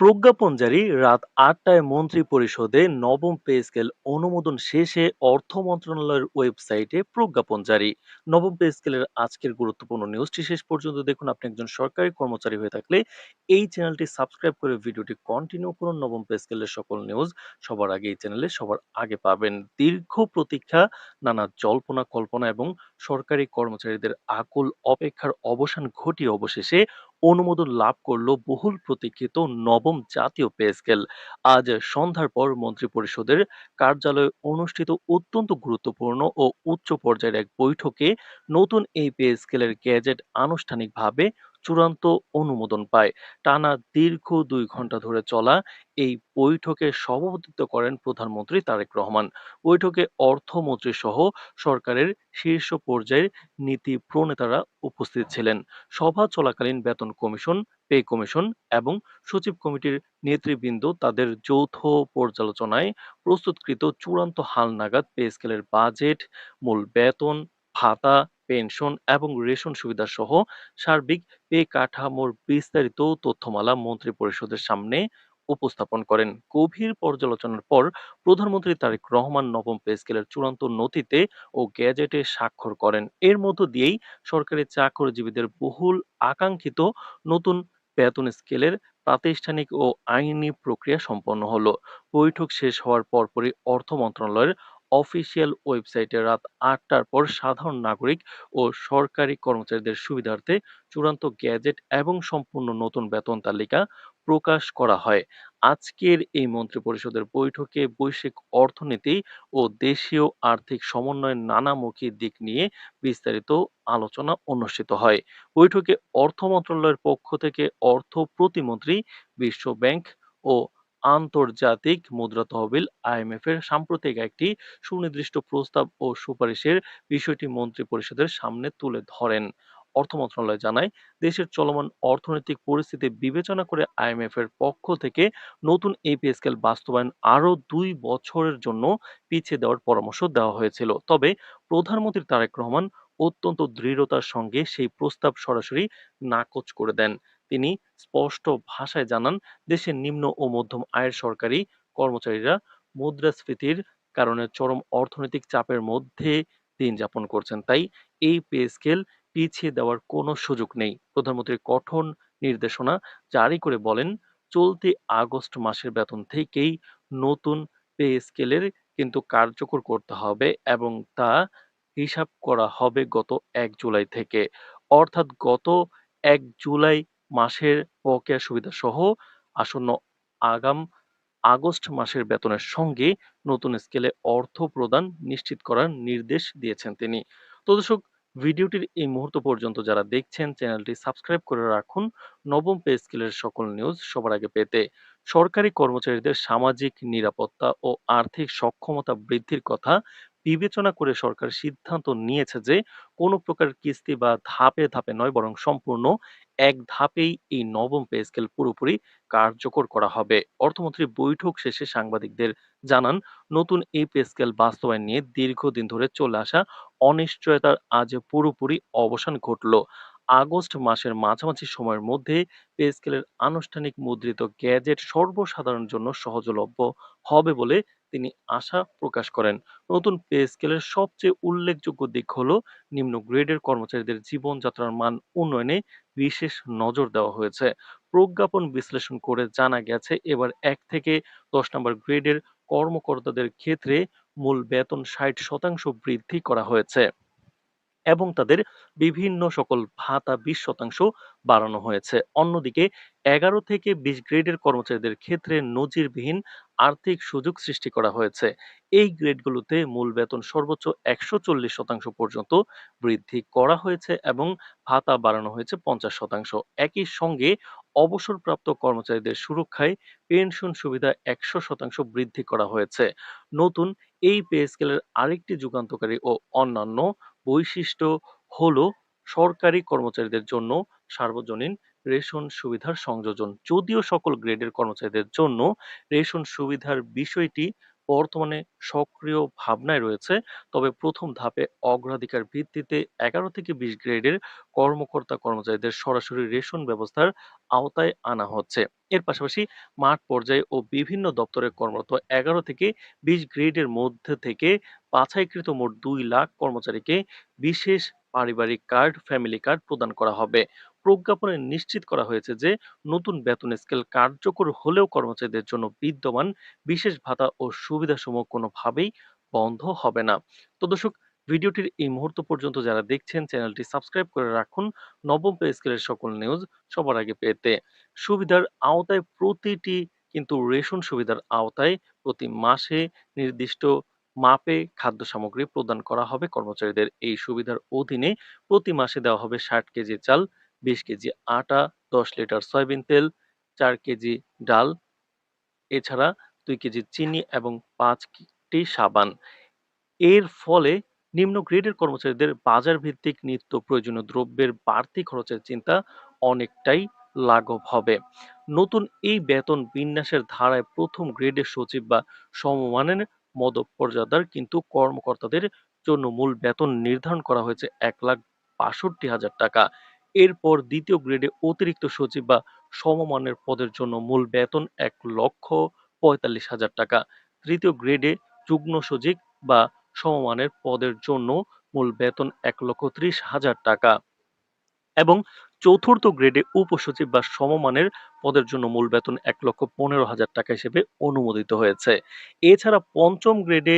প্রজ্ঞাপন জারি রাত ৮টায় মন্ত্রিপরিষদে নবম পে স্কেল অনুমোদন শেষে অর্থ মন্ত্রণালয়ের ওয়েবসাইটে প্রজ্ঞাপন জারি। নবম পে স্কেলের আজকের গুরুত্বপূর্ণ নিউজটি শেষ পর্যন্ত দেখুন। আপনি একজন সরকারি কর্মচারী হয়ে থাকলে এই চ্যানেলটি সাবস্ক্রাইব করে ভিডিওটি কন্টিনিউ করুন। নবম পে স্কেলের সকল নিউজ সবার আগে এই চ্যানেলে সবার আগে পাবেন। দীর্ঘ প্রতীক্ষা, নানা জল্পনা কল্পনা এবং সরকারি কর্মচারীদের আকুল অপেক্ষার অবসান ঘটিয়ে অবশেষে অনুমোদন লাভ করল বহুল প্রতীক্ষিত নবম জাতীয় পে স্কেল। আজ সন্ধ্যার পর মন্ত্রিপরিষদের কার্যালয়ে অনুষ্ঠিত অত্যন্ত গুরুত্বপূর্ণ ও উচ্চ পর্যায়ের এক বৈঠকে নতুন এই পে স্কেলের গেজেট আনুষ্ঠানিকভাবে চূড়ান্ত অনুমোদন পায়। টানা দীর্ঘ ২ ঘন্টা ধরে চলা এই বৈঠকে সভাপতিত্ব করেন প্রধানমন্ত্রী তারেক রহমান। বৈঠকে অর্থমন্ত্রী সহ সরকারের শীর্ষ পর্যায়ের নীতি প্রণেতারা উপস্থিত ছিলেন। সভা চলাকালীন বেতন কমিশন, পে কমিশন এবং সচিব কমিটির নেতৃবৃন্দ তাদের যৌথ পর্যালোচনায় প্রস্তুতকৃত চূড়ান্ত হালনাগাদ পে স্কেলের বাজেট, মূল বেতন, ভাতা, পেনশন এবং রেশন সুবিধা সহ সার্বিক পে কাঠামোর বিস্তারিত তথ্যমালা মন্ত্রিপরিষদের সামনে উপস্থাপন করেন। গভীর পর্যালোচনার পর প্রধানমন্ত্রী তারেক রহমান নবম পে স্কেলের চূড়ান্ত নথিতে ও গেজেটে স্বাক্ষর করেন। এর মধ্য দিয়েই সরকারি চাকরিজীবীদের বহুল আকাঙ্ক্ষিত নতুন বেতন স্কেলের প্রাতিষ্ঠানিক ও আইনি প্রক্রিয়া সম্পন্ন হলো। বৈঠক শেষ হওয়ার পরপরই অর্থ মন্ত্রণালয়ের অফিসিয়াল ওয়েবসাইটে রাত ৮টার পর সাধারণ নাগরিক ও সরকারি কর্মচারীদের সুবিধার্থে চূড়ান্ত গেজেট এবং সম্পূর্ণ নতুন বেতন তালিকা প্রকাশ করা হয়। আজকের এই মন্ত্রিপরিষদের বৈঠকে বৈশ্বিক অর্থনীতি ও দেশীয় আর্থিক সমন্বয়ের নানামুখী দিক নিয়ে বিস্তারিত আলোচনা অনুষ্ঠিত হয়। বৈঠকে অর্থ মন্ত্রণালয়ের পক্ষ থেকে অর্থ প্রতিমন্ত্রী, বিশ্ব ব্যাংক ও আন্তর্জাতিক মুদ্রা তহবিল আইএমএফ এর সাম্প্রতিক একটি সুনির্দিষ্ট প্রস্তাব ও সুপারিশের বিষয়টি মন্ত্রিপরিষদের সামনে তুলে ধরেন। অর্থ মন্ত্রণালয় জানায়, দেশের চলমান অর্থনৈতিক পরিস্থিতি বিবেচনা করে আইএমএফ এর পক্ষ থেকে নতুন এই পে স্কেল বাস্তবায়ন আরও ২ বছরের জন্য পিছিয়ে দেওয়ার পরামর্শ দেওয়া হয়েছিল। তবে প্রধানমন্ত্রী তারেক রহমান অত্যন্ত দৃঢ়তার সঙ্গে সেই প্রস্তাব সরাসরি নাকচ করে দেন। তিনি স্পষ্ট ভাষায় জানান, দেশের নিম্ন ও মধ্যম আয়ের সরকারি কর্মচারীরা মুদ্রাস্ফীতির কারণে চরম অর্থনৈতিক চাপের মধ্যে দিন যাপন করছেন। তাই এই পে স্কেল পিছিয়ে দেওয়ার কোনো সুযোগ নেই। প্রধানমন্ত্রী কঠোর নির্দেশনা জারি করে বলেন, চলতি আগস্ট মাসের বেতন থেকেই নতুন পে স্কেলের কিন্তু কার্যকর করতে হবে এবং তা হিসাব করা হবে গত ১ জুলাই থেকে। অর্থাৎ গত ১ জুলাই মাসের বকেয়া সুবিধা সহ আসন্ন আগাম আগস্ট মাসের বেতনের সঙ্গে নতুন স্কেলে অর্থ প্রদান নিশ্চিত করার নির্দেশ দিয়েছেন তিনি। তো দর্শক, ভিডিওটির এই মুহূর্ত পর্যন্ত যারা দেখছেন চ্যানেলটি সাবস্ক্রাইব করে রাখুন নবম পে স্কেলের সকল নিউজ সবার আগে পেতে। সরকারি কর্মচারীদের সামাজিক নিরাপত্তা ও আর্থিক সক্ষমতা বৃদ্ধির কথা বিবেচনা করে সরকার সিদ্ধান্ত নিয়েছে যে কোনো প্রকার কিস্তি বা ধাপে ধাপে নয়, বরং সম্পূর্ণ এক ধাপেই এই নবম পে স্কেল পুরোপুরি কার্যকর করা হবে। অর্থমন্ত্রী বৈঠক শেষে সাংবাদিকদের জানান, নতুন এই পে স্কেল বাস্তবায়ন নিয়ে দীর্ঘদিন ধরে চলে আসা অনিশ্চয়তার আজ পুরোপুরি অবসান ঘটল। আগস্ট মাসের মাঝামাঝি সময়ের মধ্যে পে স্কেলের আনুষ্ঠানিক মুদ্রিত গ্যাজেট সর্বসাধারণের জন্য সহজলভ্য হবে বলে তিনি আশা প্রকাশ করেন। নতুন পে স্কেলের সবচেয়ে উল্লেখযোগ্য দিক হলো নিম্ন গ্রেডের কর্মচারীদের জীবনযাত্রার মান উন্নয়নে বিশেষ নজর দেওয়া হয়েছে। প্রজ্ঞাপন বিশ্লেষণ করে জানা গেছে, এবার ১ থেকে ১০ নম্বর গ্রেডের কর্মকর্তাদের ক্ষেত্রে মূল বেতন ৬০% বৃদ্ধি করা হয়েছে এবং তাদের বিভিন্ন সকল ভাতা ২০% বাড়ানো হয়েছে। অন্যদিকে ১১ থেকে ২০ গ্রেডের কর্মচারীদের ক্ষেত্রে নজিরবিহীন আর্থিক সুযোগ সৃষ্টি করা হয়েছে। এই গ্রেডগুলোতে মূল বেতন সর্বোচ্চ ১৪০% পর্যন্ত বৃদ্ধি করা হয়েছে এবং ভাতা বাড়ানো হয়েছে ৫০%। একই সঙ্গে অবসরপ্রাপ্ত কর্মচারীদের সুরক্ষায় পেনশন সুবিধা ১০০% বৃদ্ধি করা হয়েছে। নতুন এই পে স্কেলের আরেকটি যুগান্তকারী ও অন্যান্য বৈশিষ্ট্য হলো সরকারি কর্মচারীদের জন্য সার্বজনীন রেশন সুবিধার সংযোজন। যদিও সকল গ্রেডের কর্মচারীদের জন্য রেশন সুবিধার বিষয়টি বর্তমানে সক্রিয় ভাবনায় রয়েছে, তবে প্রথম ধাপে অগ্রাধিকার ভিত্তিতে ১১ থেকে ২০ গ্রেডের কর্মকর্তা-কর্মচারীদের সরাসরি রেশন ব্যবস্থার আওতায় আনা হচ্ছে। এর পাশাপাশি মাঠ পর্যায়ে ও বিভিন্ন দপ্তরে কর্মরত ১১ থেকে ২০ গ্রেডের মধ্যে থেকে বাছাইকৃত মোট ২ লাখ কর্মচারীকে বিশেষ পারিবারিক কার্ড, ফ্যামিলি কার্ড প্রদান করা হবে। প্রজ্ঞাপনে নিশ্চিত করা হয়েছে যে নতুন বেতন স্কেল কার্যকর হলেও কর্মচারীদের জন্য বিদ্যমান বিশেষ ভাতা ও সুবিধাসমূহ কোনোভাবেই বন্ধ হবে না। তো দর্শক, ভিডিওটির এই মুহূর্ত পর্যন্ত যারা দেখছেন চ্যানেলটি সাবস্ক্রাইব করে রাখুন নবম পে স্কেলের সকল নিউজ সবার আগে পেতে। সুবিধার আওতায় প্রতিটি কিন্তু রেশন সুবিধার আওতায় প্রতি মাসে নির্দিষ্ট মাপে খাদ্য সামগ্রী প্রদান করা হবে কর্মচারীদের। এই সুবিধার অধীনে প্রতি মাসে দেওয়া হবে ৬০ কেজি চাল, ২০ কেজি আটা, ১০ লিটার সয়াবিন তেল, ৪ কেজি ডাল, এছাড়া ২ কেজি চিনি এবং ৫ টি সাবান। এর ফলে নিম্ন গ্রেডের কর্মচারীদের বাজার ভিত্তিক নিত্য প্রয়োজনীয় দ্রব্যের বাড়তি খরচের চিন্তা অনেকটাই লাঘব হবে। নতুন এই বেতন বিন্যাসের ধারায় প্রথম গ্রেডের সচিব বা সমমানের মদপর্যাদার কিন্তু কর্মকর্তাদের জন্য মূল বেতন নির্ধারণ করা হয়েছে ১,৬২,০০০ টাকা। এরপর দ্বিতীয় গ্রেডে অতিরিক্ত সচিব বা সমমানের পদের জন্য মূল বেতন ১,৪৫,০০০ টাকা। তৃতীয় গ্রেডে যুগ্ম সচিব বা সমমানের পদের জন্য মূল বেতন ১,৩০,০০০ টাকা এবং চতুর্থ গ্রেডে উপসচিব বা সমমানের পদের জন্য মূল বেতন ১,১৫,০০০ টাকা হিসেবে অনুমোদিত হয়েছে। এছাড়া পঞ্চম গ্রেডে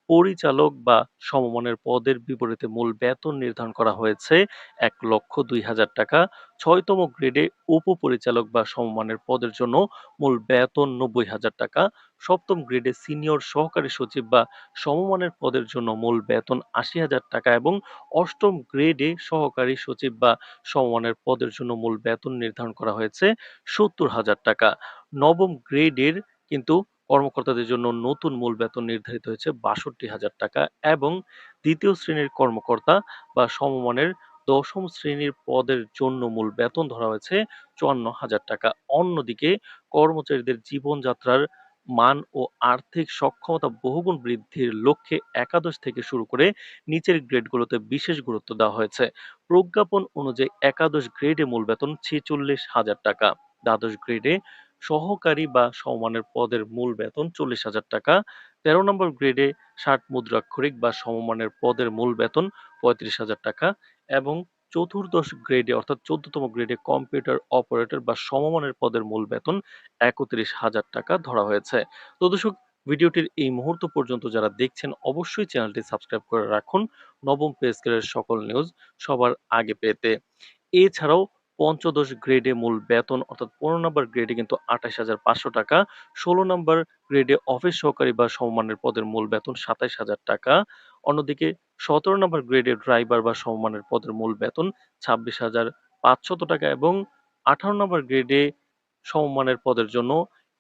পরিচালক বা সমমানের পদের বিপরীতে মূল বেতন নির্ধারণ করা হয়েছে ১,০২,০০০ টাকা। ছয়তম গ্রেডে উপপরিচালক বা সমমানের পদের জন্য মূল বেতন ৯০,০০০ টাকা। সপ্তম গ্রেডে সিনিয়র সহকারী সচিব বা সমমানের পদের জন্য মূল বেতন ৮০,০০০ টাকা এবং অষ্টম গ্রেডে সহকারী সচিব বা সমমানের পদের জন্য মূল বেতন নির্ধারণ করা হয়েছে ৭০,০০০ টাকা। নবম গ্রেডের কিন্তু কর্মকর্তাদের জন্য নতুন মূল বেতন নির্ধারিত হয়েছে ৬২,০০০ টাকা এবং দ্বিতীয় শ্রেণীর কর্মকর্তা বা সমমানের দশম শ্রেণীর পদের জন্য মূল বেতন ধরা হয়েছে ৫৪,০০০ টাকা। অন্যদিকে কর্মচারীদের জীবনযাত্রার মান ও আর্থিক সক্ষমতা বহুগুণ বৃদ্ধির লক্ষ্যে একাদশ থেকে শুরু করে নিচের গ্রেডগুলোতে বিশেষ গুরুত্ব দেওয়া হয়েছে। প্রজ্ঞাপন অনুযায়ী একাদশ গ্রেডে মূল বেতন ৪৬,০০০ টাকা, দ্বাদশ গ্রেডে সহকারী বা সমমানের পদের মূল বেতন ৪০,০০০ টাকা, ১৩ নম্বর গ্রেডে ৬০ মুদ্রাক্ষরিক বা সমমানের পদের মূল বেতন ৩৫,০০০ টাকা এবং চতুর্দশ গ্রেডে অর্থাৎ ১৪তম গ্রেডে কম্পিউটার অপারেটর বা সমমানের পদের মূল বেতন ৩১,০০০ টাকা ধরা হয়েছে। তো দর্শক, ভিডিওটির এই মুহূর্ত পর্যন্ত যারা দেখছেন অবশ্যই চ্যানেলটি সাবস্ক্রাইব করে রাখুন নবম পে স্কেলের সকল নিউজ সবার আগে পেতে। এছাড়াও পঞ্চদশ গ্রেডে মূল বেতন অর্থাৎ ১৫ নম্বর গ্রেডে কিন্তু ২৮,৫০০ টাকা, ১৬ নম্বর গ্রেডে অফিস সহকারী বা সমমানের পদের মূল বেতন ২৭,০০০ টাকা। অন্যদিকে ১৭ নম্বর গ্রেডে ড্রাইভার বা সমমানের পদের মূল বেতন ২৬,৫০০ টাকা এবং ১৮ নম্বর গ্রেডে সমমানের পদের জন্য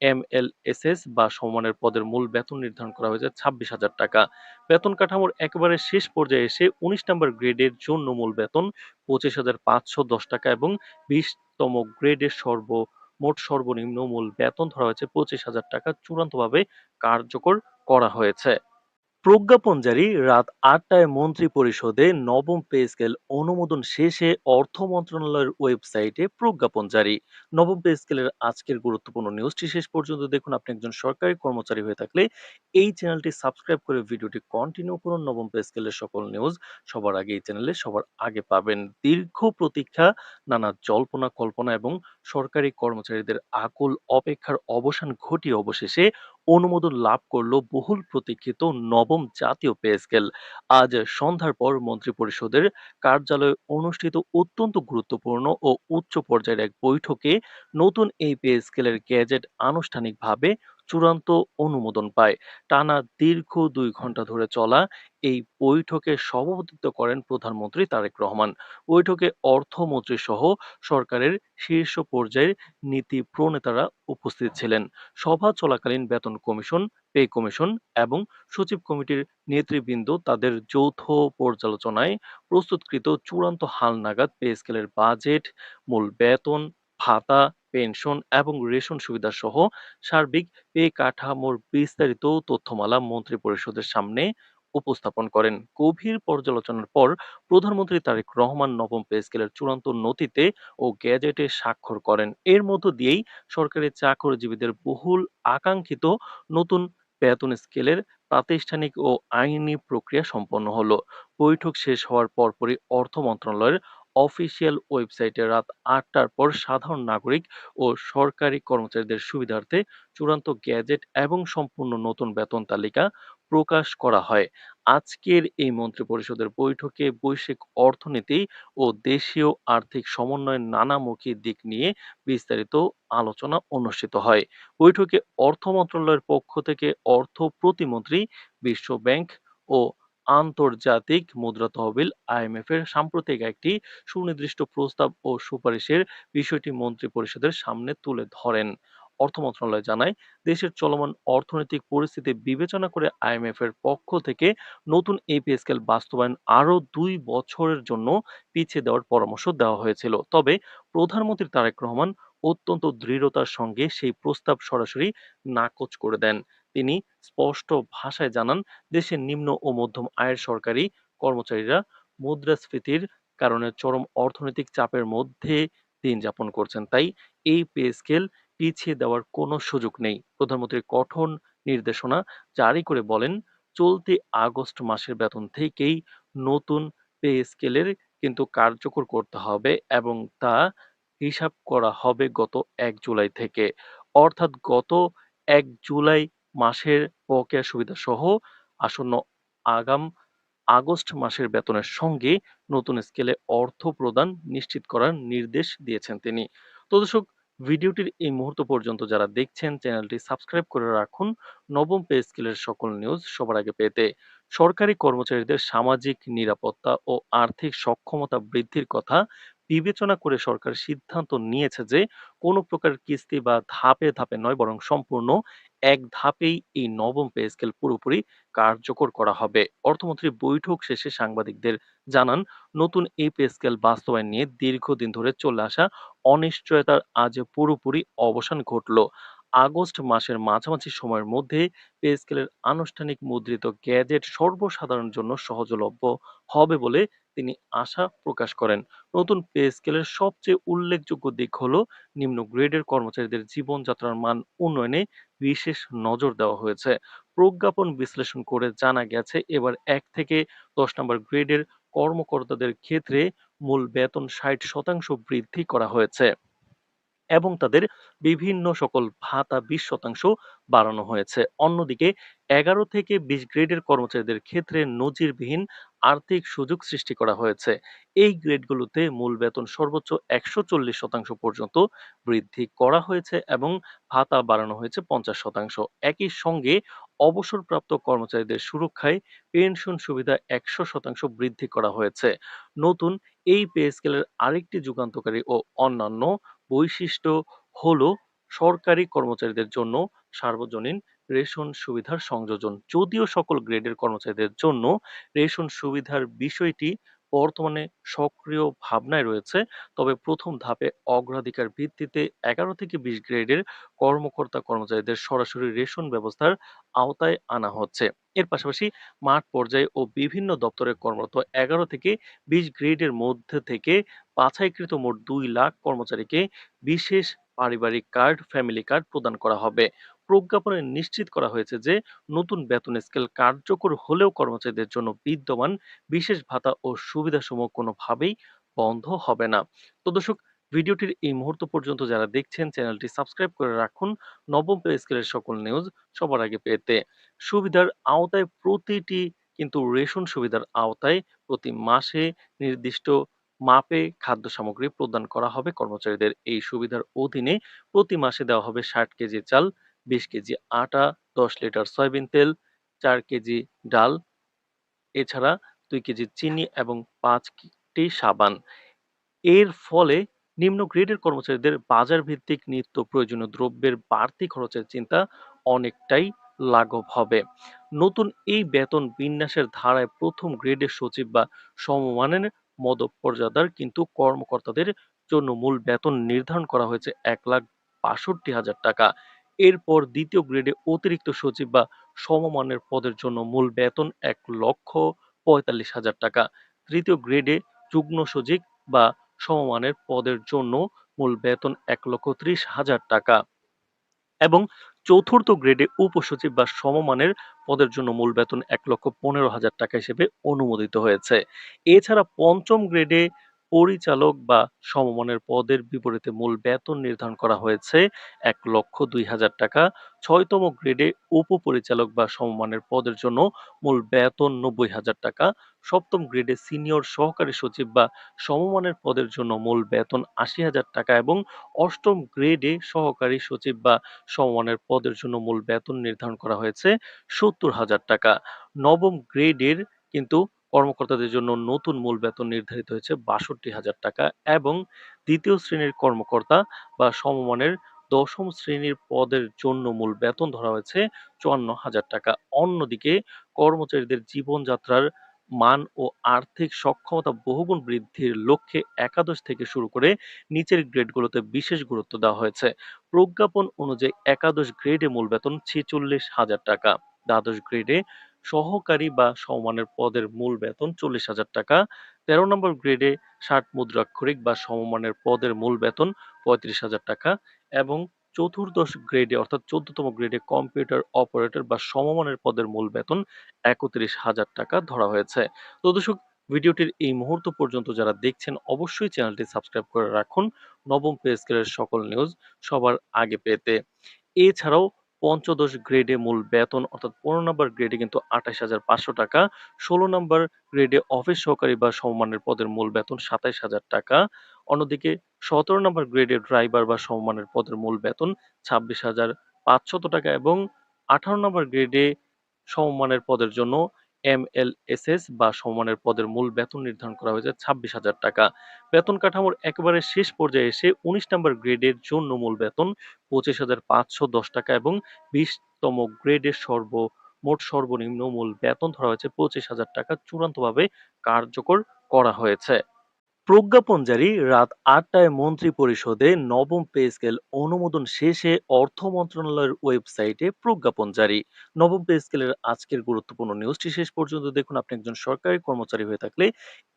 এমএলএসএস বা সমমানের পদের মূল বেতন নির্ধারণ করা হয়েছে ২৬,০০০ টাকা। বেতন কাঠামোর একেবারে শেষ পর্যায়ে এসে ১৯ নম্বর গ্রেডের জন্য মূল বেতন ২৫,৫১০ টাকা এবং ২০তম গ্রেডের মোট সর্বনিম্ন মূল বেতন ধরা হয়েছে ২৫,০০০ টাকা চূড়ান্তভাবে কার্যকর করা হয়েছে। প্রজ্ঞাপন জারি রাত ৮টায় মন্ত্রিপরিষদে নবম পে স্কেল অনুমোদন শেষে অর্থ মন্ত্রণালয়ের ওয়েবসাইটে প্রজ্ঞাপন জারি। নবম পে স্কেলের আজকের গুরুত্বপূর্ণ নিউজটি শেষ পর্যন্ত দেখুন। আপনি একজন সরকারি কর্মচারী হয়ে থাকলে এই চ্যানেলটি সাবস্ক্রাইব করে ভিডিওটি কন্টিনিউ করুন। নবম পে স্কেলের সকল নিউজ সবার আগে এই চ্যানেলে সবার আগে পাবেন। দীর্ঘ প্রতীক্ষা, নানা জল্পনা কল্পনা এবং সরকারি কর্মচারীদের আকুল অপেক্ষার অবসান ঘটিয়ে অবশেষে অনুমোদন লাভ করল বহুল প্রতীক্ষিত নবম জাতীয় পে স্কেল। আজ সন্ধ্যার পর মন্ত্রিপরিষদের কার্যালয়ে অনুষ্ঠিত অত্যন্ত গুরুত্বপূর্ণ ও উচ্চ পর্যায়ের এক বৈঠকে নতুন এই পে স্কেলের গেজেট আনুষ্ঠানিকভাবে চূড়ান্ত অনুমোদন পায়। টানা দীর্ঘ ২ ঘন্টা ধরে চলা এই বৈঠকে সভাপতিত্ব করেন প্রধানমন্ত্রী তারেক রহমান। বৈঠকে অর্থমন্ত্রী সহ সরকারের শীর্ষ পর্যায়ের নীতি প্রণেতারা উপস্থিত ছিলেন। সভা চলাকালীন বেতন কমিশন, পে কমিশন এবং সচিব কমিটির নেতৃবৃন্দ তাদের যৌথ পর্যালোচনায় প্রস্তুতকৃত চূড়ান্ত হালনাগাদ পে স্কেলের বাজেট, মূল বেতন, ভাতা পেনশন এবং রেশন সুবিধা সহ সার্বিক পে কাঠামোর বিস্তারিত তথ্যমালা মন্ত্রিপরিষদের সামনে উপস্থাপন করেন। গভীর পর্যালোচনার পর প্রধানমন্ত্রী তারেক রহমান নবম পে স্কেলের চূড়ান্ত নথিতে ও গ্যাজেটে স্বাক্ষর করেন। এর মধ্য দিয়েই সরকারি চাকরিজীবীদের বহুল আকাঙ্ক্ষিত নতুন বেতন স্কেলের প্রাতিষ্ঠানিক ও আইনি প্রক্রিয়া সম্পন্ন হলো। বৈঠক শেষ হওয়ার পরপরই অর্থ মন্ত্রণালয়ের অফিসিয়াল ওয়েবসাইটে রাত ৮টার পর সাধারণ নাগরিক ও সরকারি কর্মচারীদের সুবিধার্থে চূড়ান্ত গ্যাজেট এবং সম্পূর্ণ নতুন বেতন তালিকা প্রকাশ করা হয়। আজকের এই মন্ত্রিপরিষদের বৈঠকে বৈশ্বিক অর্থনীতি ও দেশীয় আর্থিক সমন্বয়ের নানামুখী দিক নিয়ে বিস্তারিত আলোচনা অনুষ্ঠিত হয়। বৈঠকে অর্থ মন্ত্রণালয়ের পক্ষ থেকে অর্থ প্রতিমন্ত্রী, বিশ্ব ব্যাংক ও আন্তর্জাতিক মুদ্রা তহবিল আইএমএফ এর সাম্প্রতিক একটি সুনির্দিষ্ট প্রস্তাব ও সুপারিশের বিষয়টি মন্ত্রিপরিষদের সামনে তুলে ধরেন। অর্থ মন্ত্রণালয় জানায়, দেশের চলমান অর্থনৈতিক পরিস্থিতি বিবেচনা করে আইএমএফ এর পক্ষ থেকে নতুন এই পে স্কেল বাস্তবায়ন আরও ২ বছরের জন্য পিছিয়ে দেওয়ার পরামর্শ দেওয়া হয়েছিল। তবে প্রধানমন্ত্রী তারেক রহমান অত্যন্ত দৃঢ়তার সঙ্গে সেই প্রস্তাব সরাসরি নাকচ করে দেন। তিনি স্পষ্ট ভাষায় জানান, দেশের নিম্ন ও মধ্যম আয়ের সরকারি কর্মচারীরা মুদ্রাস্ফীতির কারণে চরম অর্থনৈতিক চাপের মধ্যে দিন যাপন করছেন। তাই এই পে স্কেল পিছিয়ে দেওয়ার কোনো সুযোগ নেই। প্রধানমন্ত্রী কঠোর নির্দেশনা জারি করে বলেন, চলতি আগস্ট মাসের বেতন থেকেই নতুন পে স্কেলের কিন্তু কার্যকর করতে হবে এবং তা হিসাব করা হবে গত ১ জুলাই থেকে। অর্থাৎ গত ১ জুলাই মাসের বকেয়া সুবিধা সহ আসন্ন আগাম আগস্ট মাসের বেতনের সঙ্গে নতুন স্কেলে অর্থ প্রদান নিশ্চিত করার নির্দেশ দিয়েছেন তিনি। তো দর্শক, ভিডিওটির এই মুহূর্ত পর্যন্ত যারা দেখছেন চ্যানেলটি সাবস্ক্রাইব করে রাখুন নবম পে স্কেলের সকল নিউজ সবার আগে পেতে। সরকারি কর্মচারীদের সামাজিক নিরাপত্তা ও আর্থিক সক্ষমতা বৃদ্ধির কথা বিবেচনা করে সরকার সিদ্ধান্ত নিয়েছে যে কোনো প্রকার কিস্তি বা ধাপে ধাপে নয়, বরং সম্পূর্ণ এক ধাপেই এই নবম পে স্কেল পুরোপুরি কার্যকর করা হবে। অর্থমন্ত্রী বৈঠক শেষে সাংবাদিকদের জানান, নতুন এই পে স্কেল বাস্তবায়ন নিয়ে দীর্ঘদিন ধরে চলে আসা অনিশ্চয়তার আজ পুরোপুরি অবসান ঘটল। আগস্ট মাসের মাঝামাঝি সময়ের মধ্যে পে স্কেলের আনুষ্ঠানিক মুদ্রিত গ্যাজেট সর্বসাধারণের জন্য সহজলভ্য হবে বলে তিনি আশা প্রকাশ করেন। নতুন পে স্কেলের সবচেয়ে উল্লেখযোগ্য দিক হলো নিম্ন গ্রেডের কর্মচারীদের জীবনযাত্রার মান উন্নয়নে বিশেষ নজর দেওয়া হয়েছে। প্রজ্ঞাপন বিশ্লেষণ করে জানা গেছে, এবার ১ থেকে ১০ নম্বর গ্রেডের কর্মকর্তাদের ক্ষেত্রে মূল বেতন ৬০% বৃদ্ধি করা হয়েছে এবং তাদের বিভিন্ন সকল ভাতা ২০% বাড়ানো হয়েছে। অন্যদিকে ১১ থেকে ২০ গ্রেডের কর্মচারীদের ক্ষেত্রে নজিরবিহীন আর্থিক সুযোগ সৃষ্টি করা হয়েছে। এই গ্রেডগুলোতে মূল বেতন সর্বোচ্চ ১৪০% পর্যন্ত বৃদ্ধি করা হয়েছে এবং ভাতা বাড়ানো হয়েছে ৫০%। একই সঙ্গে অবসরপ্রাপ্ত কর্মচারীদের সুরক্ষায় পেনশন সুবিধা ১০০% বৃদ্ধি করা হয়েছে। নতুন এই পে স্কেলের আরেকটি যুগান্তকারী ও অন্যান্য বৈশিষ্ট্য হলো সরকারি কর্মচারীদের জন্য সার্বজনীন রেশন সুবিধার সংযোজন। যদিও সকল গ্রেডের কর্মচারীদের জন্য রেশন সুবিধার বিষয়টি বর্তমানে সক্রিয় ভাবনায় রয়েছে, তবে প্রথম ধাপে অগ্রাধিকার ভিত্তিতে ১১ থেকে ২০ গ্রেডের কর্মকর্তা কর্মচারীদের সরাসরি রেশন ব্যবস্থার আওতায় আনা হচ্ছে। এর পাশাপাশি মাঠ পর্যায়ে ও বিভিন্ন দপ্তরে কর্মরত ১১ থেকে ২০ গ্রেডের মধ্যে থেকে বাছাইকৃত মোট ২ লাখ কর্মচারীকে বিশেষ পারিবারিক কার্ড, ফ্যামিলি কার্ড প্রদান করা হবে। প্রজ্ঞাপনে নিশ্চিত করা হয়েছে যে নতুন বেতন স্কেল কার্যকর হলেও কর্মচারীদের জন্য বিদ্যমান বিশেষ ভাতা ও সুবিধাসমূহ কোনোভাবেই বন্ধ হবে না। তো দর্শক, ভিডিওটির এই মুহূর্ত পর্যন্ত যারা দেখছেন চ্যানেলটি সাবস্ক্রাইব করে রাখুন নবম পে স্কেলের সকল নিউজ সবার আগে পেতে। সুবিধার আওতায় প্রতিটি কিন্তু রেশন সুবিধার আওতায় প্রতি মাসে নির্দিষ্ট মাপে খাদ্য সামগ্রী প্রদান করা হবে কর্মচারীদের। এই সুবিধার অধীনে প্রতি মাসে দেওয়া হবে ৬০ কেজি চাল, ২০ কেজি আটা, ১০ লিটার সয়াবিন তেল, ৪ কেজি ডাল, এছাড়া ২ কেজি চিনি এবং ৫ টি সাবান। এর ফলে নিম্ন গ্রেডের কর্মচারীদের বাজার ভিত্তিক নিত্য প্রয়োজনীয় দ্রব্যের বাড়তি খরচের চিন্তা অনেকটাই লাঘব হবে। নতুন এই বেতন বিন্যাসের ধারায় প্রথম গ্রেডের সচিব বা সমমানের মদপর্যাদার কিন্তু কর্মকর্তাদের জন্য মূল বেতন নির্ধারণ করা হয়েছে ১,৬২,০০০ টাকা। এরপর দ্বিতীয় গ্রেডে অতিরিক্ত সচিব বা সমমানের পদের জন্য মূল বেতন ১,৪৫,০০০ টাকা। তৃতীয় গ্রেডে যুগ্ম সচিব বা সমমানের পদের জন্য মূল বেতন ১,৩০,০০০ টাকা এবং চতুর্থ গ্রেডে উপসচিব বা সমমানের পদের জন্য মূল বেতন ১,১৫,০০০ টাকা হিসেবে অনুমোদিত হয়েছে। এছাড়া পঞ্চম গ্রেডে পরিচালক বা সমমানের পদের বিপরীতে মূল বেতন নির্ধারণ করা হয়েছে ১,০২,০০০ টাকা। ছয়তম গ্রেডে উপপরিচালক বা সমমানের পদের জন্য মূল বেতন ৯০,০০০ টাকা। সপ্তম গ্রেডে সিনিয়র সহকারী সচিব বা সমমানের পদের জন্য মূল বেতন ৮০,০০০ টাকা এবং অষ্টম গ্রেডে সহকারী সচিব বা সমমানের পদের জন্য মূল বেতন নির্ধারণ করা হয়েছে ৭০,০০০ টাকা। নবম গ্রেডের কিন্তু কর্মকর্তাদের জন্য নতুন মূল বেতন নির্ধারিত হয়েছে ৬২,০০০ টাকা এবং দ্বিতীয় শ্রেণীর কর্মকর্তা বা সমমানের দশম শ্রেণীর পদের জন্য মূল বেতন ধরা হয়েছে ৫৪,০০০ টাকা। অন্যদিকে কর্মচারীদের জীবনযাত্রার মান ও আর্থিক সক্ষমতা বহুগুণ বৃদ্ধির লক্ষ্যে একাদশ থেকে শুরু করে নিচের গ্রেডগুলোতে বিশেষ গুরুত্ব দেওয়া হয়েছে। প্রজ্ঞাপন অনুযায়ী একাদশ গ্রেডে মূল বেতন ৪৬,০০০ টাকা, দ্বাদশ গ্রেডে সহকারী বা সমমানের পদের মূল বেতন ৪০,০০০ টাকা, ১৩ নম্বর গ্রেডে ষাট মুদ্রাক্ষরিক বা সমমানের পদের মূল বেতন ৩৫,০০০ টাকা এবং চতুর্দশ গ্রেডে অর্থাৎ ১৪তম গ্রেডে কম্পিউটার অপারেটর বা সমমানের পদের মূল বেতন ৩১,০০০ টাকা ধরা হয়েছে। তো দর্শক, ভিডিওটির এই মুহূর্ত পর্যন্ত যারা দেখছেন অবশ্যই চ্যানেলটি সাবস্ক্রাইব করে রাখুন নবম পে স্কেলের সকল নিউজ সবার আগে পেতে। এছাড়াও পঞ্চদশ গ্রেডে মূল বেতন অর্থাৎ ১৫ নম্বর গ্রেডে কিন্তু ২৮,৫০০ টাকা, ১৬ নম্বর গ্রেডে অফিস সহকারী বা সমমানের পদের মূল বেতন ২৭,০০০ টাকা। অন্যদিকে ১৭ নম্বর গ্রেডে ড্রাইভার বা সমমানের পদের মূল বেতন ২৬,৫০০ টাকা এবং ১৮ নম্বর গ্রেডে সমমানের পদের জন্য এমএলএসএস বা সমমানের পদের মূল বেতন নির্ধারণ করা হয়েছে ২৬,০০০ টাকা। বেতন কাঠামোর একেবারে শেষ পর্যায়ে এসে ১৯ নম্বর গ্রেডের জন্য মূল বেতন ২৫,৫১০ টাকা এবং ২০তম গ্রেডের মোট সর্বনিম্ন মূল বেতন ধরা হয়েছে ২৫,০০০ টাকা চূড়ান্তভাবে কার্যকর করা হয়েছে। প্রজ্ঞাপন জারি রাত ৮টায় মন্ত্রিপরিষদে নবম পে স্কেল অনুমোদন শেষে অর্থ মন্ত্রণালয়ের ওয়েবসাইটে প্রজ্ঞাপন জারি। নবম পে স্কেলের আজকের গুরুত্বপূর্ণ নিউজটি শেষ পর্যন্ত দেখুন। আপনি একজন সরকারি কর্মচারী হয়ে থাকলে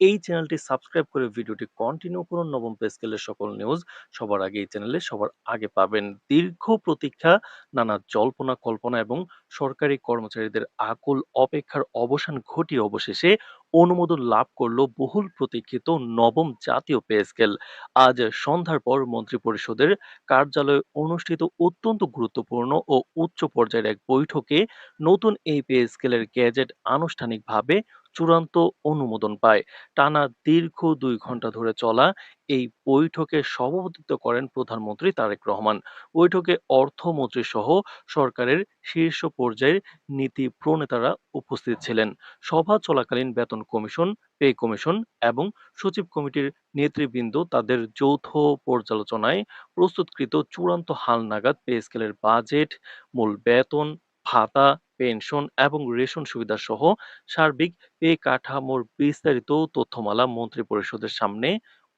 এই চ্যানেলটি সাবস্ক্রাইব করে ভিডিওটি কন্টিনিউ করুন। নবম পে স্কেলের সকল নিউজ সবার আগে এই চ্যানেলে সবার আগে পাবেন। দীর্ঘ প্রতীক্ষা, নানা জল্পনা কল্পনা এবং সরকারি কর্মচারীদের আকুল অপেক্ষার অবসান ঘটিয়ে অবশেষে অনুমোদন লাভ করলো বহুল প্রতীক্ষিত নবম জাতীয় পে স্কেল। আজ সন্ধ্যার পর মন্ত্রিপরিষদের কার্যালয়ে অনুষ্ঠিত অত্যন্ত গুরুত্বপূর্ণ ও উচ্চ পর্যায়ের এক বৈঠকে নতুন এই পে স্কেলের গেজেট আনুষ্ঠানিকভাবে চূড়ান্ত অনুমোদন পায়। টানা দীর্ঘ ২ ঘন্টা ধরে চলা এই বৈঠকে সভাপতিত্ব করেন প্রধানমন্ত্রী তারেক রহমান। বৈঠকে অর্থমন্ত্রী সহ সরকারের শীর্ষ পর্যায়ের নীতি প্রণেতারা উপস্থিত ছিলেন। সভা চলাকালীন বেতন কমিশন, পে কমিশন এবং সচিব কমিটির নেতৃবৃন্দ তাদের যৌথ পর্যালোচনায় প্রস্তুতকৃত চূড়ান্ত হালনাগাদ পে স্কেলের বাজেট, মূল বেতন, ভাতা, পেনশন এবং রেশন সুবিধা সহ সার্বিক পে কাঠামোর বিস্তারিত তথ্যমালা মন্ত্রিপরিষদের সামনে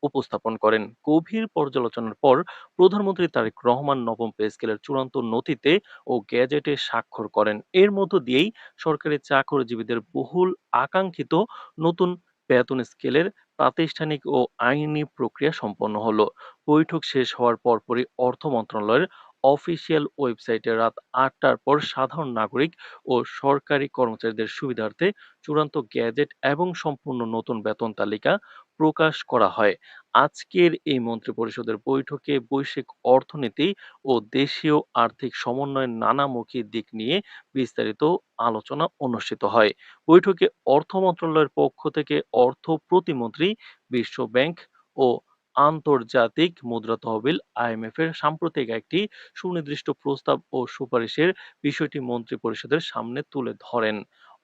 উপস্থাপন করেন। গভীর পর্যালোচনার পর প্রধানমন্ত্রী তারেক রহমান নবম পে স্কেলের চূড়ান্ত নথিতে ও গেজেটে স্বাক্ষর করেন। এর মধ্য দিয়েই সরকারি চাকরিজীবীদের বহুল আকাঙ্ক্ষিত নতুন বেতন স্কেলের প্রাতিষ্ঠানিক ও আইনি প্রক্রিয়া সম্পন্ন হলো। বৈঠক শেষ হওয়ার পরপরই অর্থ মন্ত্রণালয়ের অফিসিয়াল ওয়েবসাইটে রাত ৮টার পর সাধারণ নাগরিক ও সরকারি কর্মচারীদের সুবিধার্থে চূড়ান্ত গেজেট এবং সম্পূর্ণ নতুন বেতন তালিকা প্রকাশ করা হয়। আজকের এই মন্ত্রিপরিষদের বৈঠকে বৈশ্বিক অর্থনীতি ও দেশীয় আর্থিক সমন্বয়ের নানামুখী দিক নিয়ে বিস্তারিত আলোচনা অনুষ্ঠিত হয়। বৈঠকে অর্থ মন্ত্রণালয়ের পক্ষ থেকে অর্থ প্রতিমন্ত্রী, বিশ্ব ব্যাংক ও আন্তর্জাতিক মুদ্রা তহবিল আইএমএফ এর সাম্প্রতিক একটি সুনির্দিষ্ট প্রস্তাব ও সুপারিশের বিষয়টি মন্ত্রিপরিষদের সামনে তুলে ধরেন।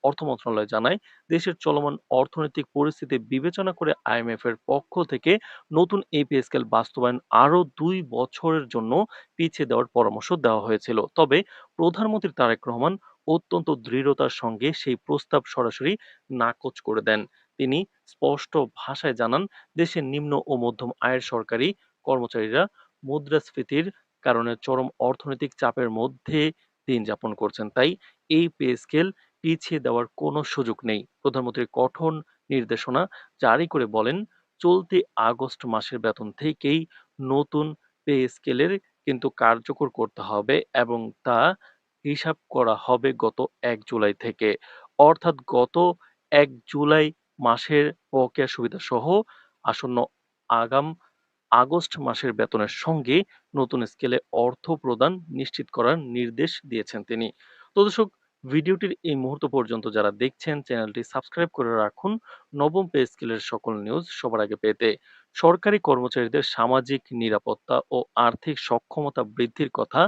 অর্থ মন্ত্রণালয় জানায়, দেশের চলমান অর্থনৈতিক পরিস্থিতি বিবেচনা করে আইএমএফ এর পক্ষ থেকে নতুন এই পে স্কেল বাস্তবায়ন আরও ২ বছরের জন্য পিছিয়ে দেওয়ার পরামর্শ দেওয়া হয়েছিল। তবে প্রধানমন্ত্রী তারেক রহমান অত্যন্ত দৃঢ়তার সঙ্গে সেই প্রস্তাব সরাসরি নাকচ করে দেন। তিনি স্পষ্ট ভাষায় জানান, দেশের নিম্ন ও মধ্যম আয়ের সরকারি কর্মচারীরা মুদ্রাস্ফীতির কারণে চরম অর্থনৈতিক চাপের মধ্যে দিন যাপন করছেন। তাই এই পে স্কেল পিছিয়ে দেওয়ার কোনো সুযোগ নেই। প্রধানমন্ত্রী কঠোর নির্দেশনা জারি করে বলেন, চলতি আগস্ট মাসের বেতন থেকেই নতুন পে স্কেলের কিন্তু কার্যকর করতে হবে এবং তা হিসাব করা হবে গত ১ জুলাই থেকে। অর্থাৎ গত ১ জুলাই মাসের বকেয়া সুবিধাসহ আসন্ন আগাম আগস্ট মাসের বেতনের সঙ্গে নতুন স্কেলে অর্থ প্রদান নিশ্চিত করার নির্দেশ দিয়েছেন তিনি। তো দর্শক, ভিডিওটির এই মুহূর্ত পর্যন্ত যারা দেখছেন চ্যানেলটি সাবস্ক্রাইব করে রাখুন নবম পে স্কেলের সকল নিউজ সবার আগে পেতে। সরকারি কর্মচারীদের সামাজিক নিরাপত্তা ও আর্থিক সক্ষমতা বৃদ্ধির কথা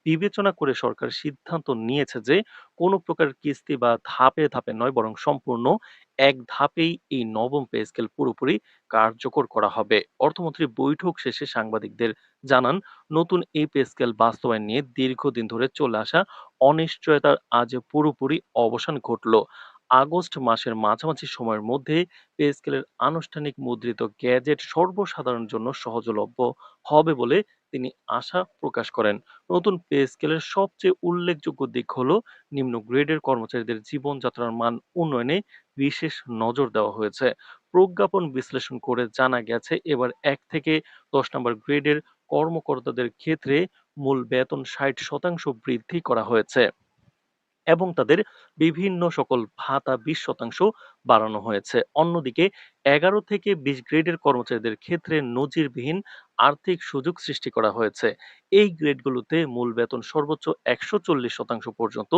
বিবেচনা করে সরকার সিদ্ধান্ত নিয়েছে যে কোনো প্রকার কিস্তি বা ধাপে ধাপে নয়, বরং সম্পূর্ণ এক ধাপেই এই নবম পে স্কেল পুরোপুরি কার্যকর করা হবে। অর্থমন্ত্রী বৈঠক শেষে সাংবাদিকদের জানান, নতুন এই পে স্কেল বাস্তবায়ন নিয়ে দীর্ঘদিন ধরে চলে আসা অনিশ্চয়তার আজ পুরোপুরি অবসান ঘটল। আগস্ট মাসের মাঝামাঝি সময়ের মধ্যে পে স্কেলের আনুষ্ঠানিক মুদ্রিত গ্যাজেট সর্বসাধারণের জন্য সহজলভ্য হবে বলে তিনি আশা প্রকাশ করেন। নতুন পে স্কেলের সবচেয়ে উল্লেখযোগ্য দিক হলো নিম্ন গ্রেডের কর্মচারীদের জীবনযাত্রার মান উন্নয়নে বিশেষ নজর দেওয়া হয়েছে। প্রজ্ঞাপন বিশ্লেষণ করে জানা গেছে, এবার ১ থেকে ১০ নম্বর গ্রেডের কর্মকর্তাদের ক্ষেত্রে মূল বেতন ৬০% বৃদ্ধি করা হয়েছে এবং তাদের বিভিন্ন সকল ভাতা ২০% বাড়ানো হয়েছে। অন্যদিকে ১১ থেকে ২০ গ্রেডের কর্মচারীদের ক্ষেত্রে নজিরবিহীন আর্থিক সুযোগ সৃষ্টি করা হয়েছে। এই গ্রেডগুলোতে মূল বেতন সর্বোচ্চ ১৪০% পর্যন্ত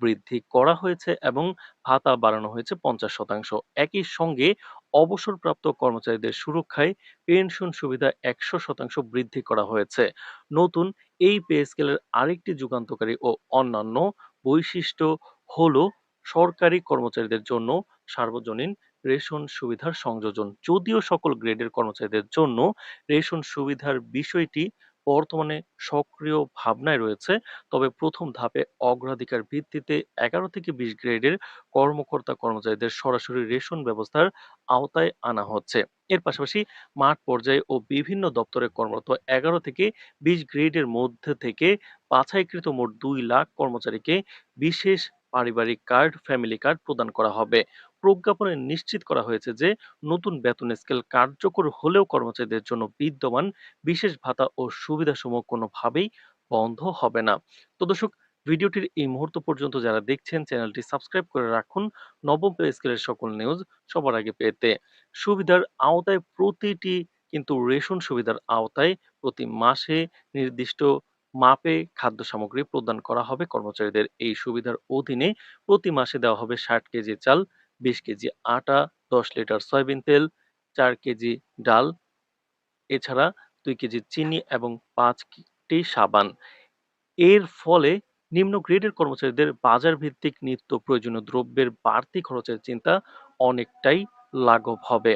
বৃদ্ধি করা হয়েছে এবং ভাতা বাড়ানো হয়েছে ৫০%। একই সঙ্গে অবসরপ্রাপ্ত কর্মচারীদের সুরক্ষায় পেনশন সুবিধা ১০০% বৃদ্ধি করা হয়েছে। নতুন এই পে স্কেলের আরেকটি যুগান্তকারী ও অন্যান্য বৈশিষ্ট্য হলো সরকারি কর্মচারীদের জন্য সার্বজনীন রেশন সুবিধার সংযোজন। যদিও সকল গ্রেডের কর্মচারীদের জন্য রেশন সুবিধার বিষয়টি বর্তমানে সক্রিয় ভাবনায় রয়েছে, তবে প্রথম ধাপে অগ্রাধিকার ভিত্তিতে ১১ থেকে ২০ গ্রেডের কর্মকর্তা কর্মচারীদের সরাসরি রেশন ব্যবস্থার আওতায় আনা হচ্ছে। এর পাশাপাশি মাঠ পর্যায়ে ও বিভিন্ন দপ্তরে কর্মরত ১১ থেকে ২০ গ্রেডের মধ্যে থেকে বাছাইকৃত মোট ২ লাখ কর্মচারীকে বিশেষ পারিবারিক কার্ড, ফ্যামিলি কার্ড প্রদান করা হবে। প্রজ্ঞাপনে নিশ্চিত করা হয়েছে যে নতুন বেতন স্কেল কার্যকর হলেও কর্মচারীদের জন্য বিদ্যমান বিশেষ ভাতা ও সুবিধাসমূহ কোনোভাবেই বন্ধ হবে না। তো দর্শক, ভিডিওটির এই মুহূর্ত পর্যন্ত যারা দেখছেন চ্যানেলটি সাবস্ক্রাইব করে রাখুন নবম পে স্কেলের সকল নিউজ সবার আগে পেতে। সুবিধার আওতায় প্রতিটি কিন্তু রেশন সুবিধার আওতায় প্রতি মাসে নির্দিষ্ট মাপে খাদ্য সামগ্রী প্রদান করা হবে কর্মচারীদের। এই সুবিধার অধীনে প্রতি মাসে দেওয়া হবে ৬০ কেজি চাল, ২০ কেজি আটা, ১০ লিটার সয়াবিন তেল, ৪ কেজি ডাল, এছাড়া ২ কেজি চিনি এবং ৫ টি সাবান। এর ফলে নিম্ন গ্রেডের কর্মচারীদের বাজার ভিত্তিক নিত্য প্রয়োজনীয় দ্রব্যের বাড়তি খরচের চিন্তা অনেকটাই লাঘব হবে।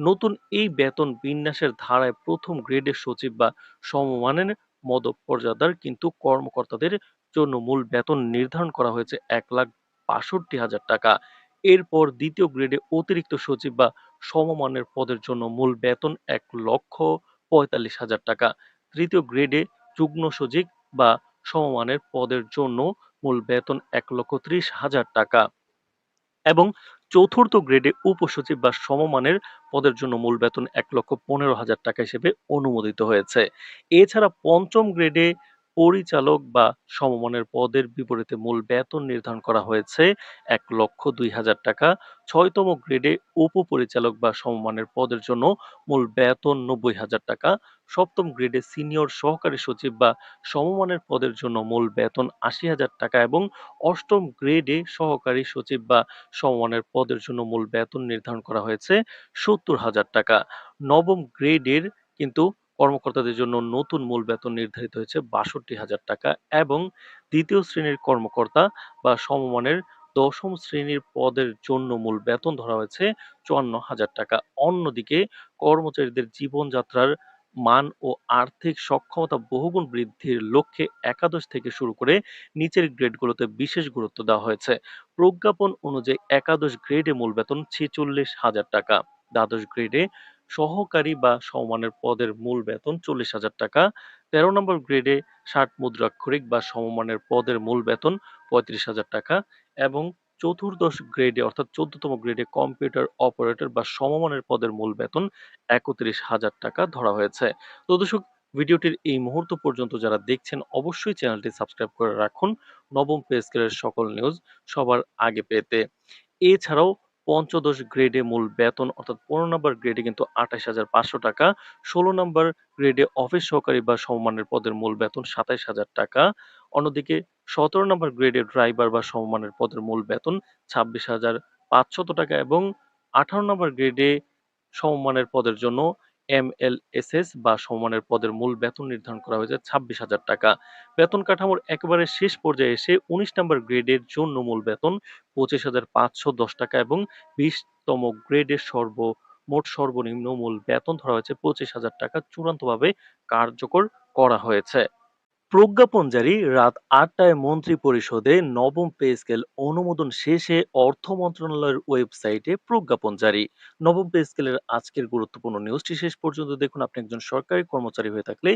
নতুন এই বেতন বিন্যাসের ধারায় প্রথম গ্রেডের সচিব বা সমমানের মধ্যপর্যাদার কিন্তু কর্মকর্তাদের জন্য মূল বেতন নির্ধারণ করা হয়েছে ১,৬২,০০০ টাকা। এরপর দ্বিতীয় গ্রেডে অতিরিক্ত সচিব বা সমমানের পদের জন্য মূল বেতন ১,৪৫,০০০ টাকা। তৃতীয় গ্রেডে যুগ্ম সচিব বা সমমানের পদের জন্য মূল বেতন ১,৩০,০০০ টাকা এবং চতুর্থ গ্রেডে উপসচিব বা সমমানের পদের জন্য মূল বেতন ১,১৫,০০০ টাকা হিসেবে অনুমোদিত হয়েছে। এছাড়া পঞ্চম গ্রেডে পরিচালক বা সমমানের পদের বিপরীতে মূল বেতন নির্ধারণ করা হয়েছে ১,০২,০০০ টাকা। ছয়তম গ্রেডে উপপরিচালক বা সমমানের পদের জন্য মূল বেতন ৯০,০০০ টাকা। সপ্তম গ্রেডে সিনিয়র সহকারী সচিব বা সমমানের পদের জন্য মূল বেতন ৮০,০০০ টাকা এবং অষ্টম গ্রেডে সহকারী সচিব বা সমমানের পদের জন্য মূল বেতন নির্ধারণ করা হয়েছে ৭০,০০০ টাকা। নবম গ্রেডের কিন্তু কর্মকর্তাদের জন্য নতুন মূল বেতন নির্ধারিত হয়েছে ৬২,০০০ টাকা এবং দ্বিতীয় শ্রেণীর কর্মকর্তা বা সমমানের দশম শ্রেণীর পদের জন্য মূল বেতন ধরা হয়েছে ৫৪,০০০ টাকা। অন্যদিকে কর্মচারীদের জীবনযাত্রার মান ও আর্থিক সক্ষমতা বহুগুণ বৃদ্ধির লক্ষ্যে একাদশ থেকে শুরু করে নিচের গ্রেডগুলোতে বিশেষ গুরুত্ব দেওয়া হয়েছে। প্রজ্ঞাপন অনুযায়ী একাদশ গ্রেডে মূল বেতন ৪৬,০০০ টাকা, দ্বাদশ গ্রেডে সহকারী বা সমমানের পদের মূল বেতন ৪০,০০০ টাকা, ১৩ নম্বর গ্রেডে ৬০ মুদ্রাক্ষরিক বা সমমানের পদের মূল বেতন ৩৫,০০০ টাকা এবং চতুর্দশ গ্রেডে অর্থাৎ ১৪তম গ্রেডে কম্পিউটার অপারেটর বা সমমানের পদের মূল বেতন ৩১,০০০ টাকা ধরা হয়েছে। তো দর্শক, ভিডিওটির এই মুহূর্ত পর্যন্ত যারা দেখছেন অবশ্যই চ্যানেলটি সাবস্ক্রাইব করে রাখুন নবম পে স্কেলের সকল নিউজ সবার আগে পেতে। এছাড়াও পঞ্চদশ গ্রেডে মূল বেতন অর্থাৎ ১৫ নম্বর গ্রেডে কিন্তু ২৮,৫০০ টাকা, ১৬ নম্বর গ্রেডে অফিস সহকারী বা সমমানের পদের মূল বেতন ২৭,০০০ টাকা, অন্যদিকে ১৭ নম্বর গ্রেডে ড্রাইভার বা সমমানের পদের মূল বেতন ২৬,৫০০ টাকা এবং ১৮ নম্বর গ্রেডে সমমানের পদের জন্য এমএলএসএস বা সমমানের পদের মূল বেতন নির্ধারণ করা হয়েছে ২৬,০০০ টাকা। বেতন কাঠামোর একেবারে শেষ পর্যায়ে এসে ১৯ নম্বর গ্রেডের জন্য মূল বেতন ২৫,৫১০ টাকা এবং ২০তম গ্রেডের মোট সর্বনিম্ন মূল বেতন ধরা হয়েছে ২৫,০০০ টাকা চূড়ান্তভাবে কার্যকর করা হয়েছে। প্রজ্ঞাপন জারি রাত ৮টায় মন্ত্রিপরিষদে নবম পে স্কেল অনুমোদন শেষে অর্থ মন্ত্রণালয়ের ওয়েবসাইটে প্রজ্ঞাপন জারি। নবম পে স্কেলের আজকের গুরুত্বপূর্ণ নিউজটি শেষ পর্যন্ত দেখুন। আপনি একজন সরকারি কর্মচারী হয়ে থাকলে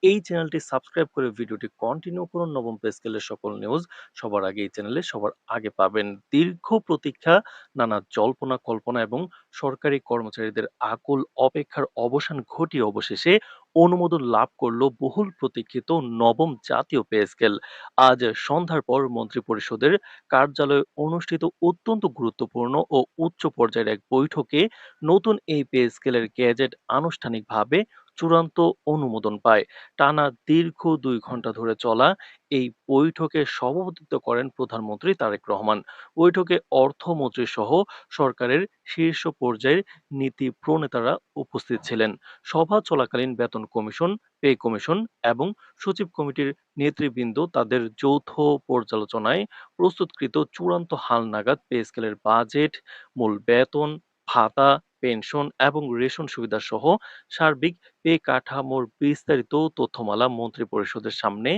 এই চ্যানেলটি সাবস্ক্রাইব করে ভিডিওটি কন্টিনিউ করুন। নবম পে স্কেলের সকল নিউজ সবার আগে এই চ্যানেলে সবার আগে পাবেন। দীর্ঘ প্রতীক্ষা, নানা জল্পনা কল্পনা এবং সরকারি কর্মচারীদের আকুল অপেক্ষার অবসান ঘটিয়ে অবশেষে অনুমোদন লাভ করল বহুল প্রতীক্ষিত নবম জাতীয় পে স্কেল। আজ সন্ধ্যার পর মন্ত্রিপরিষদের কার্যালয়ে অনুষ্ঠিত অত্যন্ত গুরুত্বপূর্ণ ও উচ্চ পর্যায়ের এক বৈঠকে নতুন এই পে স্কেলের গেজেট আনুষ্ঠানিকভাবে চূড়ান্ত অনুমোদন পায়। টানা দীর্ঘ ২ ঘন্টা ধরে চলা এই বৈঠকে সভাপতিত্ব করেন প্রধানমন্ত্রী তারেক রহমান। বৈঠকে অর্থমন্ত্রী সহ সরকারের শীর্ষ পর্যায়ের নীতি প্রণেতারা উপস্থিত ছিলেন। সভা চলাকালীন বেতন কমিশন, পে কমিশন এবং সচিব কমিটির নেতৃবৃন্দ তাদের যৌথ পর্যালোচনায় প্রস্তুতকৃত চূড়ান্ত হালনাগাদ পে স্কেলের বাজেট, মূল বেতন, ভাতা, পেনশন এবং রেশন সুবিধা সহ সার্বিক পে কাঠামোর বিস্তারিত তথ্যমালা মন্ত্রিপরিষদের সামনে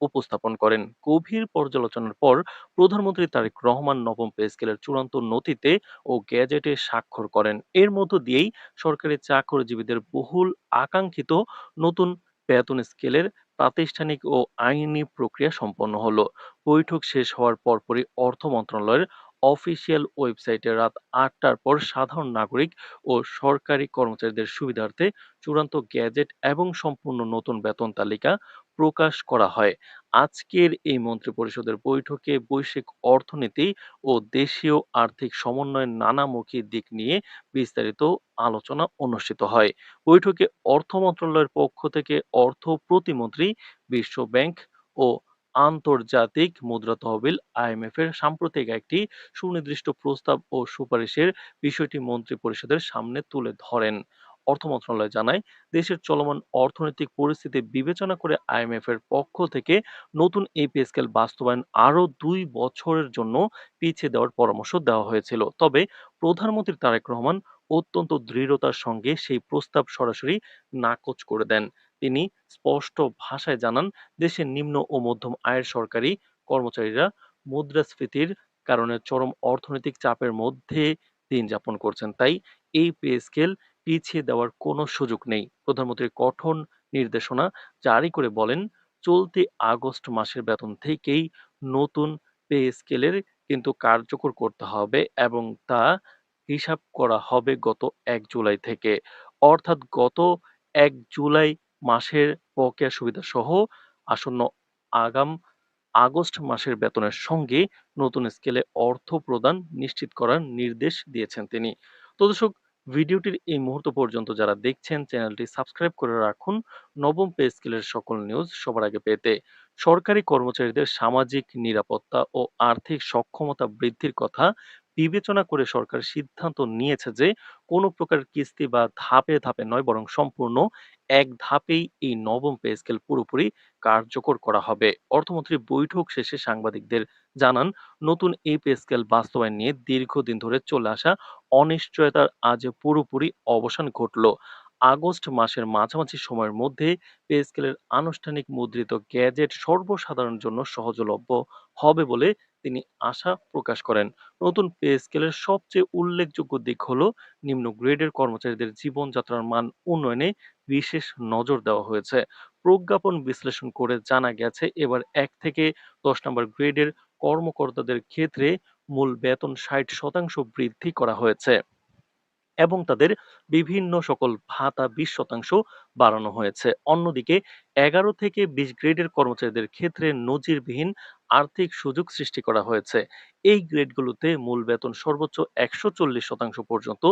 উপস্থাপন করেন। গভীর পর্যালোচনার পর প্রধানমন্ত্রী তারেক রহমান নবম পে স্কেলের চূড়ান্ত নথিতে ও গেজেটে স্বাক্ষর করেন। এর মধ্য দিয়েই সরকারি চাকরিজীবীদের বহুল আকাঙ্ক্ষিত নতুন বেতন স্কেলের প্রাতিষ্ঠানিক ও আইনি প্রক্রিয়া সম্পন্ন হলো। বৈঠক শেষ হওয়ার পরপরই অর্থ মন্ত্রণালয়ের অফিসিয়াল ওয়েবসাইটে রাত ৮টার পর সাধারণ নাগরিক ও সরকারি কর্মচারীদের সুবিধার্থে চূড়ান্ত গেজেট এবং সম্পূর্ণ নতুন বেতন তালিকা প্রকাশ করা হয়। আজকের এই মন্ত্রিপরিষদের বৈঠকে বৈশ্বিক অর্থনীতি ও দেশীয় আর্থিক সমন্বয়ের নানামুখী দিক নিয়ে বিস্তারিত আলোচনা অনুষ্ঠিত হয়। বৈঠকে অর্থ মন্ত্রণালয়ের পক্ষ থেকে অর্থ প্রতিমন্ত্রী, বিশ্ব ব্যাংক ও আন্তর্জাতিক মুদ্রা তহবিল আইএমএফ এর সাম্প্রতিক একটি সুনির্দিষ্ট প্রস্তাব ও সুপারিশের বিষয়টি মন্ত্রিপরিষদের সামনে তুলে ধরেন। অর্থ মন্ত্রণালয় জানায়, দেশের চলমান অর্থনৈতিক পরিস্থিতি বিবেচনা করে আইএমএফ এর পক্ষ থেকে নতুন এই পে স্কেল বাস্তবায়ন আরও ২ বছরের জন্য পিছিয়ে দেওয়ার পরামর্শ দেওয়া হয়েছিল। তবে প্রধানমন্ত্রী তারেক রহমান অত্যন্ত দৃঢ়তার সঙ্গে সেই প্রস্তাব সরাসরি নাকচ করে দেন। তিনি স্পষ্ট ভাষায় জানান, দেশের নিম্ন ও মধ্যম আয়ের সরকারি কর্মচারীরা মুদ্রাস্ফীতির কারণে চরম অর্থনৈতিক চাপের মধ্যে দিন যাপন করছেন। তাই এই পে স্কেল পিছিয়ে দেওয়ার কোনো সুযোগ নেই। প্রধানমন্ত্রী কঠোর নির্দেশনা জারি করে বলেন, চলতি আগস্ট মাসের বেতন থেকেই নতুন পে স্কেলের কিন্তু কার্যকর করতে হবে এবং তা হিসাব করা হবে গত ১ জুলাই থেকে। অর্থাৎ গত ১ জুলাই মাসের বকেয়া সুবিধা সহ আসন্ন আগাম আগস্ট মাসের বেতনের সঙ্গে নতুন স্কেলে অর্থ প্রদান নিশ্চিত করার নির্দেশ দিয়েছেন তিনি। তো দর্শক, ভিডিওটির এই মুহূর্ত পর্যন্ত যারা দেখছেন চ্যানেলটি সাবস্ক্রাইব করে রাখুন নবম পে স্কেলের সকল নিউজ সবার আগে পেতে। সরকারি কর্মচারীদের সামাজিক নিরাপত্তা ও আর্থিক সক্ষমতা বৃদ্ধির কথা বিবেচনা করে সরকার সিদ্ধান্ত নিয়েছে যে কোনো প্রকার কিস্তি বা ধাপে ধাপে নয়, বরং সম্পূর্ণ এক ধাপেই এই নবম পে স্কেল পুরোপুরি কার্যকর করা হবে। অর্থমন্ত্রী বৈঠক শেষে সাংবাদিকদের জানান, নতুন এই পে স্কেল বাস্তবায়ন নিয়ে দীর্ঘদিন ধরে চলে আসা অনিশ্চয়তার আজ পুরোপুরি অবসান ঘটল। আগস্ট মাসের মাঝামাঝি সময়ের মধ্যে পে স্কেলের আনুষ্ঠানিক মুদ্রিত গ্যাজেট সর্বসাধারণের জন্য সহজলভ্য হবে বলে তিনি আশা প্রকাশ করেন। নতুন পে স্কেলের সবচেয়ে উল্লেখযোগ্য দিক হলো নিম্ন গ্রেডের কর্মচারীদের জীবনযাত্রার মান উন্নয়নে বিশেষ নজর দেওয়া হয়েছে। প্রজ্ঞাপন বিশ্লেষণ করে জানা গেছে এবার ১ থেকে ১০ নম্বর গ্রেডের কর্মকর্তাদের ক্ষেত্রে মূল বেতন ৬০% বৃদ্ধি করা হয়েছে এবং তাদের বিভিন্ন সকল ভাতা ২০% বাড়ানো হয়েছে। অন্যদিকে ১১ থেকে ২০ গ্রেডের কর্মচারীদের ক্ষেত্রে নজিরবিহীন আর্থিক সুযোগ সৃষ্টি করা হয়েছে। এই গ্রেডগুলোতে মূল বেতন সর্বোচ্চ ১৪০% পর্যন্ত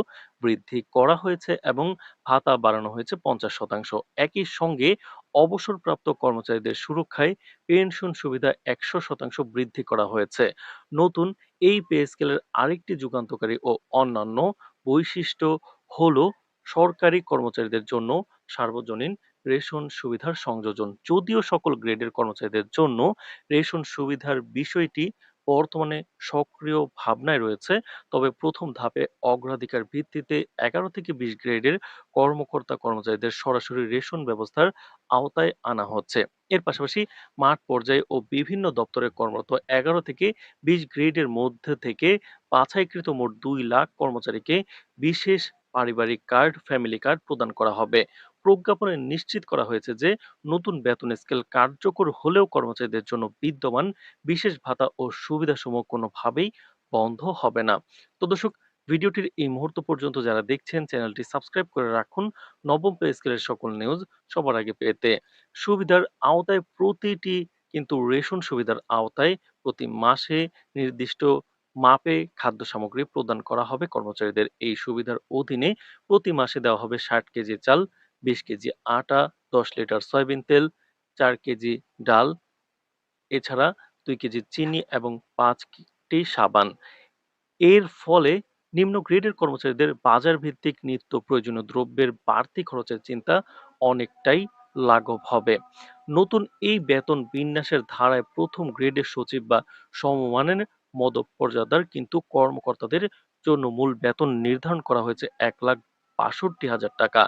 বৃদ্ধি করা হয়েছে এবং ভাতা বাড়ানো হয়েছে ৫০%। একই সঙ্গে অবসরপ্রাপ্ত কর্মচারীদের সুরক্ষায় পেনশন সুবিধা ১০০% বৃদ্ধি করা হয়েছে। নতুন এই পে স্কেলের আরেকটি যুগান্তকারী ও অন্যান্য বৈশিষ্ট্য হলো সরকারি কর্মচারীদের জন্য সার্বজনীন রেশন সুবিধার সংযোজন। যদিও সকল গ্রেডের কর্মচারীদের জন্য রেশন সুবিধার বিষয়টি বর্তমানে সক্রিয় ভাবনায় রয়েছে, তবে প্রথম ধাপে অগ্রাধিকার ভিত্তিতে ১১ থেকে ২০ গ্রেডের কর্মকর্তা-কর্মচারীদের সরাসরি রেশন ব্যবস্থার আওতায় আনা হচ্ছে। এর পাশাপাশি মাঠ পর্যায়ে ও বিভিন্ন দপ্তরে কর্মরত ১১ থেকে ২০ গ্রেডের মধ্যে থেকে বাছাইকৃত মোট ২ লাখ কর্মচারীকে বিশেষ পারিবারিক কার্ড, ফ্যামিলি কার্ড প্রদান করা হবে। প্রজ্ঞাপনে নিশ্চিত করা হয়েছে যে নতুন বেতন স্কেল কার্যকর হলেও কর্মচারীদের জন্য বিদ্যমান বিশেষ ভাতা ও সুবিধাসমূহ কোনোভাবেই বন্ধ হবে না। তো দর্শক, ভিডিওটির এই মুহূর্ত পর্যন্ত যারা দেখছেন চ্যানেলটি সাবস্ক্রাইব করে রাখুন নবম পে স্কেলের সকল নিউজ সবার আগে পেতে। সুবিধার আওতায় প্রতিটি কিন্তু রেশন সুবিধার আওতায় প্রতি মাসে নির্দিষ্ট মাপে খাদ্য সামগ্রী প্রদান করা হবে কর্মচারীদের। এই সুবিধার অধীনে প্রতি মাসে দেওয়া হবে ৬০ কেজি চাল, ২০ কেজি আটা, ১০ লিটার সয়াবিন তেল, ৪ কেজি ডাল, এছাড়া ২ কেজি চিনি এবং ৫ টি সাবান। এর ফলে নিম্ন গ্রেডের কর্মচারীদের বাজার ভিত্তিক নিত্য প্রয়োজনীয় দ্রব্যের বাড়তি খরচের চিন্তা অনেকটাই লাঘব হবে। নতুন এই বেতন বিন্যাসের ধারায় প্রথম গ্রেডের সচিব বা সমমানের মদপর্যাদার কিন্তু কর্মকর্তাদের জন্য মূল বেতন নির্ধারণ করা হয়েছে ১,৬২,০০০ টাকা।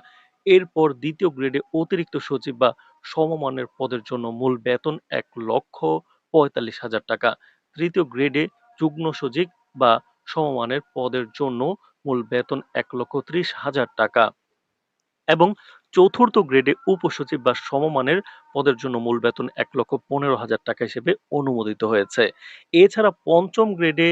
এরপর দ্বিতীয় গ্রেডে অতিরিক্ত সচিব বা সমমানের পদের জন্য মূল বেতন ১,৪৫,০০০ টাকা। তৃতীয় গ্রেডে যুগ্ম সচিব বা সমমানের পদের জন্য মূল বেতন ১,৩০,০০০ টাকা এবং চতুর্থ গ্রেডে উপসচিব বা সমমানের পদের জন্য মূল বেতন ১,১৫,০০০ টাকা হিসেবে অনুমোদিত হয়েছে। এছাড়া পঞ্চম গ্রেডে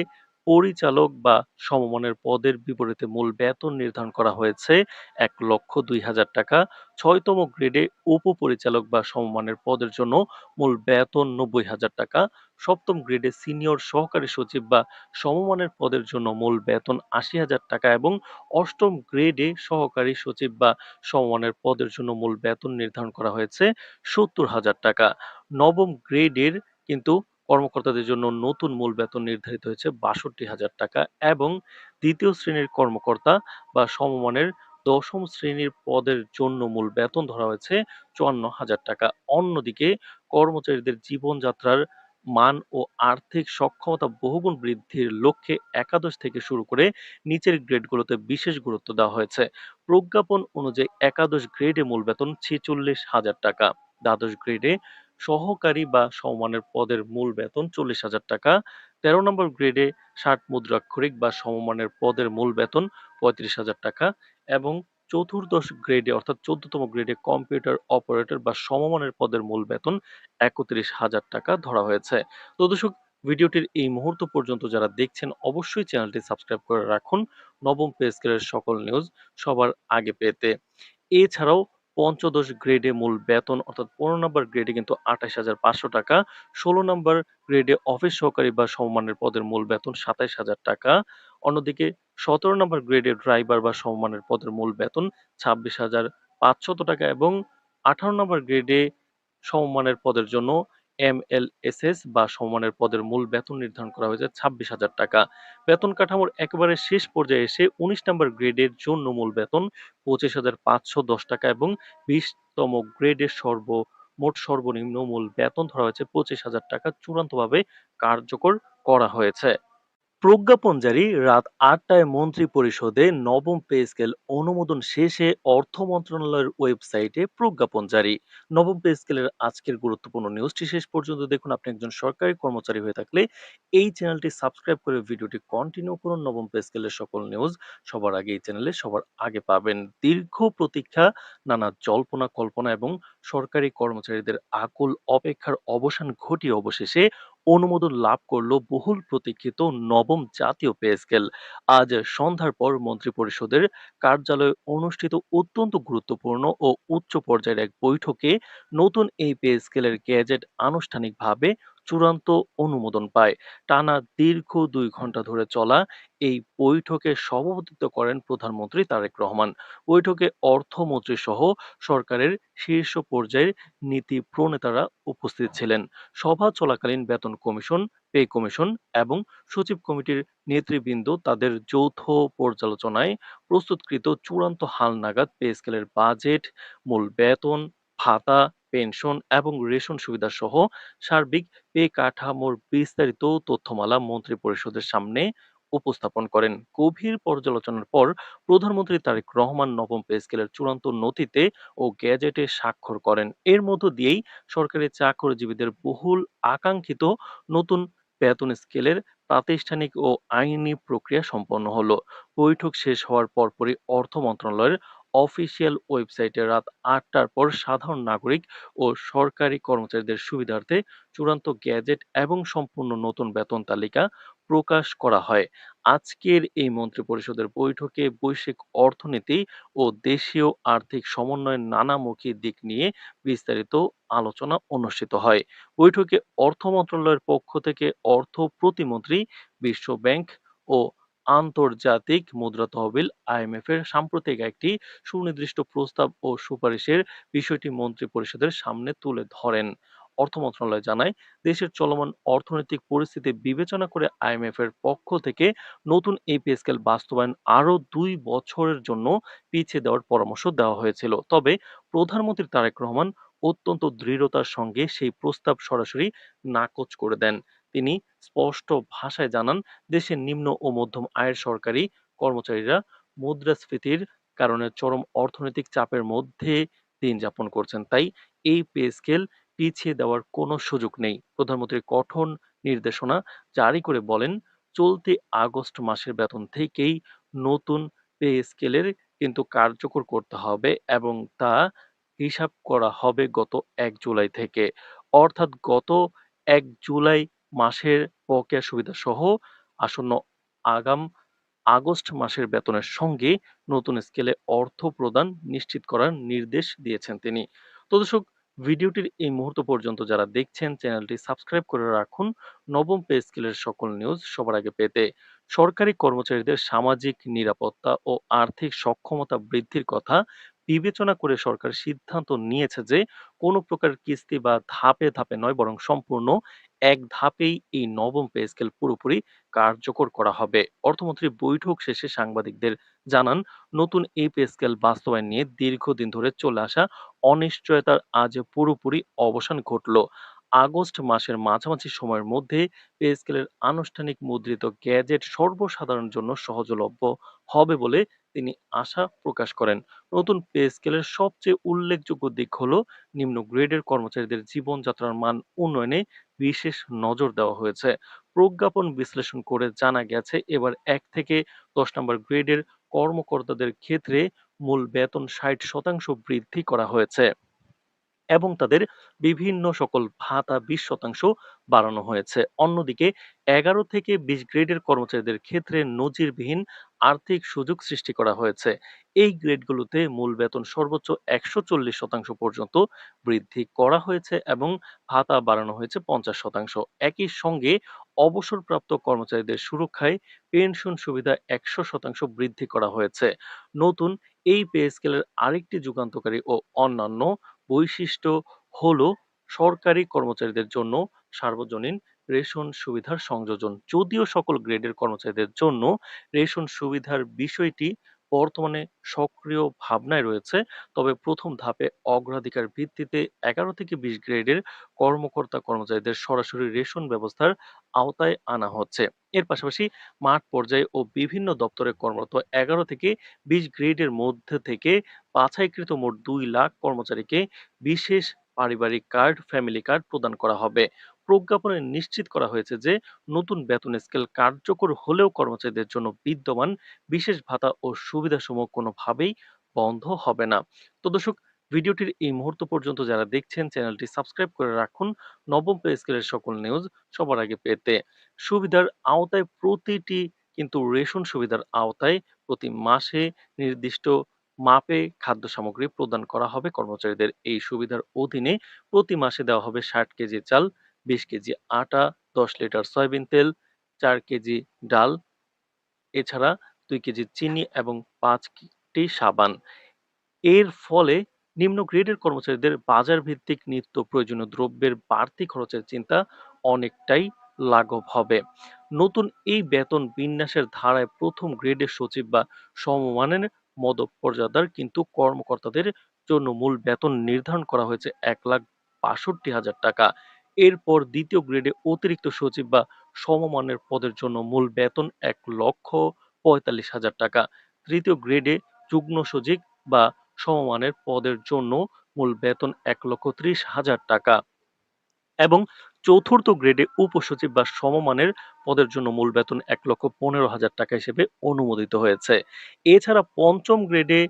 পরিচালক বা সমমানের পদের বিপরীতে মূল বেতন নির্ধারণ করা হয়েছে ১,০২,০০০ টাকা। ছয়তম গ্রেডে উপপরিচালক বা সমমানের পদের জন্য মূল বেতন ৯০,০০০ টাকা। সপ্তম গ্রেডে সিনিয়র সহকারী সচিব বা সমমানের পদের জন্য মূল বেতন ৮০,০০০ টাকা এবং অষ্টম গ্রেডে সহকারী সচিব বা সমমানের পদের জন্য মূল বেতন নির্ধারণ করা হয়েছে ৭০,০০০ টাকা। নবম গ্রেডের কিন্তু কর্মকর্তাদের জন্য নতুন মূল বেতন নির্ধারিত হয়েছে ৬২,০০০ টাকা এবং দ্বিতীয় শ্রেণীর কর্মকর্তা বা সমমানের দশম শ্রেণীর পদের জন্য মূল বেতন ধরা হয়েছে ৫৪,০০০ টাকা। অন্যদিকে কর্মচারীদের জীবনযাত্রার মান ও আর্থিক সক্ষমতা বহুগুণ বৃদ্ধির লক্ষ্যে একাদশ থেকে শুরু করে নিচের গ্রেডগুলোতে বিশেষ গুরুত্ব দেওয়া হয়েছে। প্রজ্ঞাপন অনুযায়ী একাদশ গ্রেডে মূল বেতন ৪৬,০০০ টাকা, দ্বাদশ গ্রেডে সহকারী বা সমমানের পদের মূল বেতন ৪০,০০০ টাকা, ১৩ নম্বর গ্রেডে ৬০ মুদ্রাক্ষরিক বা সমমানের পদের মূল বেতন ৩৫,০০০ টাকা এবং চতুর্দশ গ্রেডে অর্থাৎ ১৪তম গ্রেডে কম্পিউটার অপারেটর বা সমমানের পদের মূল বেতন ৩১,০০০ টাকা ধরা হয়েছে। তো দর্শক, ভিডিওটির এই মুহূর্ত পর্যন্ত যারা দেখছেন অবশ্যই চ্যানেলটি সাবস্ক্রাইব করে রাখুন নবম পে স্কেলের সকল নিউজ সবার আগে পেতে। এছাড়াও পঞ্চদশ গ্রেডে মূল বেতন অর্থাৎ ১৫ নম্বর গ্রেডে কিন্তু ২৮,৫০০ টাকা, ১৬ নম্বর গ্রেডে অফিস সহকারী বা সমমানের পদের মূল বেতন ২৭,০০০ টাকা। অন্যদিকে ১৭ নম্বর গ্রেডে ড্রাইভার বা সমমানের পদের মূল বেতন ২৬,৫০০ টাকা এবং ১৮ নম্বর গ্রেডে সমমানের পদের জন্য এমএলএসএস বা সমমানের পদের মূল বেতন নির্ধারণ করা হয়েছে ২৬,০০০ টাকা। বেতন কাঠামোর একেবারে শেষ পর্যায়ে এসে ১৯ নম্বর গ্রেডের জন্য মূল বেতন ২৫,৫১০ টাকা এবং ২০তম গ্রেডের মোট সর্বনিম্ন মূল বেতন ধরা হয়েছে ২৫,০০০ টাকা চূড়ান্তভাবে কার্যকর করা হয়েছে। প্রজ্ঞাপন জারি রাত ৮টায় মন্ত্রিপরিষদে নবম পে স্কেল অনুমোদন শেষে অর্থ মন্ত্রণালয়ের ওয়েবসাইটে প্রজ্ঞাপন জারি। নবম পে স্কেলের আজকের গুরুত্বপূর্ণ নিউজটি শেষ পর্যন্ত দেখুন। আপনি একজন সরকারি কর্মচারী হয়ে থাকলে এই চ্যানেলটি সাবস্ক্রাইব করে ভিডিওটি কন্টিনিউ করুন। নবম পে স্কেলের সকল নিউজ সবার আগে এই চ্যানেলে সবার আগে পাবেন। দীর্ঘ প্রতীক্ষা, নানা জল্পনা কল্পনা এবং সরকারি কর্মচারীদের আকুল অপেক্ষার অবসান ঘটিয়ে অবশেষে অনুমোদন লাভ করল বহুল প্রতীক্ষিত নবম জাতীয় পে স্কেল। আজ সন্ধ্যার পর মন্ত্রিপরিষদের কার্যালয়ে অনুষ্ঠিত অত্যন্ত গুরুত্বপূর্ণ ও উচ্চ পর্যায়ের এক বৈঠকে নতুন এই পে স্কেলের গেজেট আনুষ্ঠানিকভাবে চূড়ান্ত অনুমোদন পায়। টানা দীর্ঘ ২ ঘন্টা ধরে চলা এই বৈঠকে সভাপতিত্ব করেন প্রধানমন্ত্রী তারেক রহমান। বৈঠকে অর্থমন্ত্রী সহ সরকারের শীর্ষ পর্যায়ের নীতি প্রণেতারা উপস্থিত ছিলেন। সভা চলাকালীন বেতন কমিশন, পে কমিশন এবং সচিব কমিটির নেতৃবৃন্দ তাদের যৌথ পর্যালোচনায় প্রস্তুতকৃত চূড়ান্ত হালনাগাদ পে স্কেলের বাজেট, মূল বেতন, ভাতা, পেনশন এবং রেশন সুবিধা সহ সার্বিক পে কাঠামোর বিস্তারিত তথ্যমালা মন্ত্রিপরিষদের সামনে উপস্থাপন করেন। গভীর পর্যালোচনার পর প্রধানমন্ত্রী তারেক রহমান নবম পে স্কেলের চূড়ান্ত নথিতে ও গেজেটে স্বাক্ষর করেন। এর মধ্য দিয়েই সরকারি চাকরিজীবীদের বহুল আকাঙ্ক্ষিত নতুন বেতন স্কেলের প্রাতিষ্ঠানিক ও আইনি প্রক্রিয়া সম্পন্ন হলো। বৈঠক শেষ হওয়ার পরপরই অর্থ মন্ত্রণালয়ের অফিসিয়াল ওয়েবসাইটে রাত ৮টার পর সাধারণ নাগরিক ও সরকারি কর্মচারীদের সুবিধার্থে চূড়ান্ত গেজেট এবং সম্পূর্ণ নতুন বেতন তালিকা প্রকাশ করা হয়। আজকের এই মন্ত্রিপরিষদের বৈঠকে বৈশ্বিক অর্থনীতি ও দেশীয় আর্থিক সমন্বয়ের নানামুখী দিক নিয়ে বিস্তারিত আলোচনা অনুষ্ঠিত হয়। বৈঠকে অর্থ মন্ত্রণালয়ের পক্ষ থেকে অর্থ প্রতিমন্ত্রী, বিশ্ব ব্যাংক ও আন্তর্জাতিক মুদ্রা তহবিল আইএমএফ এর সাম্প্রতিক একটি সুনির্দিষ্ট প্রস্তাব ও সুপারিশের বিষয়টি মন্ত্রিপরিষদের সামনে তুলে ধরেন। অর্থ মন্ত্রণালয় জানায়, দেশের চলমান অর্থনৈতিক পরিস্থিতি বিবেচনা করে আইএমএফ এর পক্ষ থেকে নতুন এই পে স্কেল বাস্তবায়ন আরও ২ বছরের জন্য পিছিয়ে দেওয়ার পরামর্শ দেওয়া হয়েছিল। তবে প্রধানমন্ত্রী তারেক রহমান অত্যন্ত দৃঢ়তার সঙ্গে সেই প্রস্তাব সরাসরি নাকচ করে দেন। তিনি স্পষ্ট ভাষায় জানান, দেশের নিম্ন ও মধ্যম আয়ের সরকারি কর্মচারীরা মুদ্রাস্ফীতির কারণে চরম অর্থনৈতিক চাপের মধ্যে দিন যাপন করছেন। তাই এই পে স্কেল পিছিয়ে দেওয়ার কোনো সুযোগ নেই। প্রধানমন্ত্রী কঠোর নির্দেশনা জারি করে বলেন, চলতি আগস্ট মাসের বেতন থেকেই নতুন পে স্কেলের কিন্তু কার্যকর করতে হবে এবং তা হিসাব করা হবে গত ১ জুলাই থেকে। অর্থাৎ গত ১ জুলাই মাসের বকেয়া সুবিধা সহ আসন্ন আগাম আগস্ট মাসের বেতনের সঙ্গে নতুন স্কেলে অর্থ প্রদান নিশ্চিত করার নির্দেশ দিয়েছেন তিনি। তো দর্শক, ভিডিওটির এই মুহূর্ত পর্যন্ত যারা দেখছেন চ্যানেলটি সাবস্ক্রাইব করে রাখুন নবম পে স্কেলের সকল নিউজ সবার আগে পেতে। সরকারি কর্মচারীদের সামাজিক নিরাপত্তা ও আর্থিক সক্ষমতা বৃদ্ধির কথা বিবেচনা করে সরকার সিদ্ধান্ত নিয়েছে যে কোনো প্রকার কিস্তি বা ধাপে ধাপে নয়, বরং সম্পূর্ণ এক ধাপেই এই নবম পে স্কেল পুরোপুরি কার্যকর করা হবে। অর্থমন্ত্রী বৈঠক শেষে সাংবাদিকদের জানান, নতুন এই পে স্কেল বাস্তবায়ন নিয়ে দীর্ঘদিন ধরে চলে আসা অনিশ্চয়তার আজ পুরোপুরি অবসান ঘটল। আগস্ট মাসের মাঝামাঝি সময়ের মধ্যে পে স্কেলের আনুষ্ঠানিক মুদ্রিত গ্যাজেট সর্বসাধারণের জন্য সহজলভ্য হবে বলে তিনি আশা প্রকাশ করেন। নতুন পে স্কেলের সবচেয়ে উল্লেখযোগ্য দিক হলো নিম্ন গ্রেডের কর্মচারীদের জীবনযাত্রার মান উন্নয়নে বিশেষ নজর দেওয়া হয়েছে। প্রজ্ঞাপন বিশ্লেষণ করে জানা গেছে, এবার ১ থেকে ১০ নম্বর গ্রেডের কর্মকর্তাদের ক্ষেত্রে মূল বেতন ৬০% বৃদ্ধি করা হয়েছে এবং তাদের বিভিন্ন সকল ভাতা ২০% বাড়ানো হয়েছে। অন্যদিকে ১১ থেকে ২০ গ্রেডের কর্মচারীদের ক্ষেত্রে নজিরবিহীন আর্থিক সুযোগ সৃষ্টি করা হয়েছে। এই গ্রেডগুলোতে মূল বেতন সর্বোচ্চ ১৪০% পর্যন্ত বৃদ্ধি করা হয়েছে এবং ভাতা বাড়ানো হয়েছে ৫০%। একই সঙ্গে অবসরপ্রাপ্ত কর্মচারীদের সুরক্ষায় পেনশন সুবিধা ১০০% বৃদ্ধি করা হয়েছে। নতুন এই পে স্কেলের আরেকটি যুগান্তকারী ও অন্যান্য বৈশিষ্ট্য হলো সরকারি কর্মচারীদের জন্য সার্বজনীন রেশন সুবিধার সংযোজন। যদিও সকল গ্রেডের কর্মচারীদের জন্য রেশন সুবিধার বিষয়টি বর্তমানে সক্রিয় ভাবনায় রয়েছে, তবে প্রথম ধাপে অগ্রাধিকার ভিত্তিতে ১১ থেকে ২০ গ্রেডের কর্মকর্তা-কর্মচারীদের সরাসরি রেশন ব্যবস্থার আওতায় আনা হচ্ছে। এর পাশাপাশি মাঠ পর্যায়ে ও বিভিন্ন দপ্তরে কর্মরত ১১ থেকে ২০ গ্রেডের মধ্যে থেকে বাছাইকৃত মোট ২ লাখ কর্মচারীকে বিশেষ পারিবারিক কার্ড, ফ্যামিলি কার্ড প্রদান করা হবে। প্রজ্ঞাপনে নিশ্চিত করা হয়েছে যে নতুন বেতন স্কেল কার্যকর হলেও কর্মচারীদের জন্য বিদ্যমান বিশেষ ভাতা ও সুবিধাসমূহ কোনোভাবেই বন্ধ হবে না। তো দর্শক, ভিডিওটির এই মুহূর্ত পর্যন্ত যারা দেখছেন চ্যানেলটি সাবস্ক্রাইব করে রাখুন নবম পে স্কেলের সকল নিউজ সবার আগে পেতে। সুবিধার আওতায় প্রতিটি কিন্তু রেশন সুবিধার আওতায় প্রতি মাসে নির্দিষ্ট মাপে খাদ্য সামগ্রী প্রদান করা হবে কর্মচারীদের। এই সুবিধার অধীনে প্রতি মাসে দেওয়া হবে ৬০ কেজি চাল, ২০ কেজি আটা, ১০ লিটার সয়াবিন তেল, ৪ কেজি ডাল, এছাড়া ২ কেজি চিনি এবং ৫ টি সাবান। এর ফলে নিম্ন গ্রেডের কর্মচারীদের বাজার ভিত্তিক নিত্য প্রয়োজনীয় দ্রব্যের বাড়তি খরচের চিন্তা অনেকটাই লাঘব হবে। নতুন এই বেতন বিন্যাসের ধারায় প্রথম গ্রেডের সচিব বা সমমানের মধ্যপর্যাদার কিন্তু কর্মকর্তাদের জন্য মূল বেতন নির্ধারণ করা হয়েছে ১,৬২,০০০ টাকা। এরপর দ্বিতীয় গ্রেডে অতিরিক্ত সচিব বা সমমানের পদের জন্য মূল বেতন ১,৪৫,০০০ টাকা। তৃতীয় গ্রেডে যুগ্ম সচিব বা সমমানের পদের জন্য মূল বেতন ১,৩০,০০০ টাকা এবং চতুর্থ গ্রেডে উপসচিব বা সমমানের পদের জন্য মূল বেতন ১,১৫,০০০ টাকা হিসেবে অনুমোদিত হয়েছে। এছাড়া পঞ্চম গ্রেডে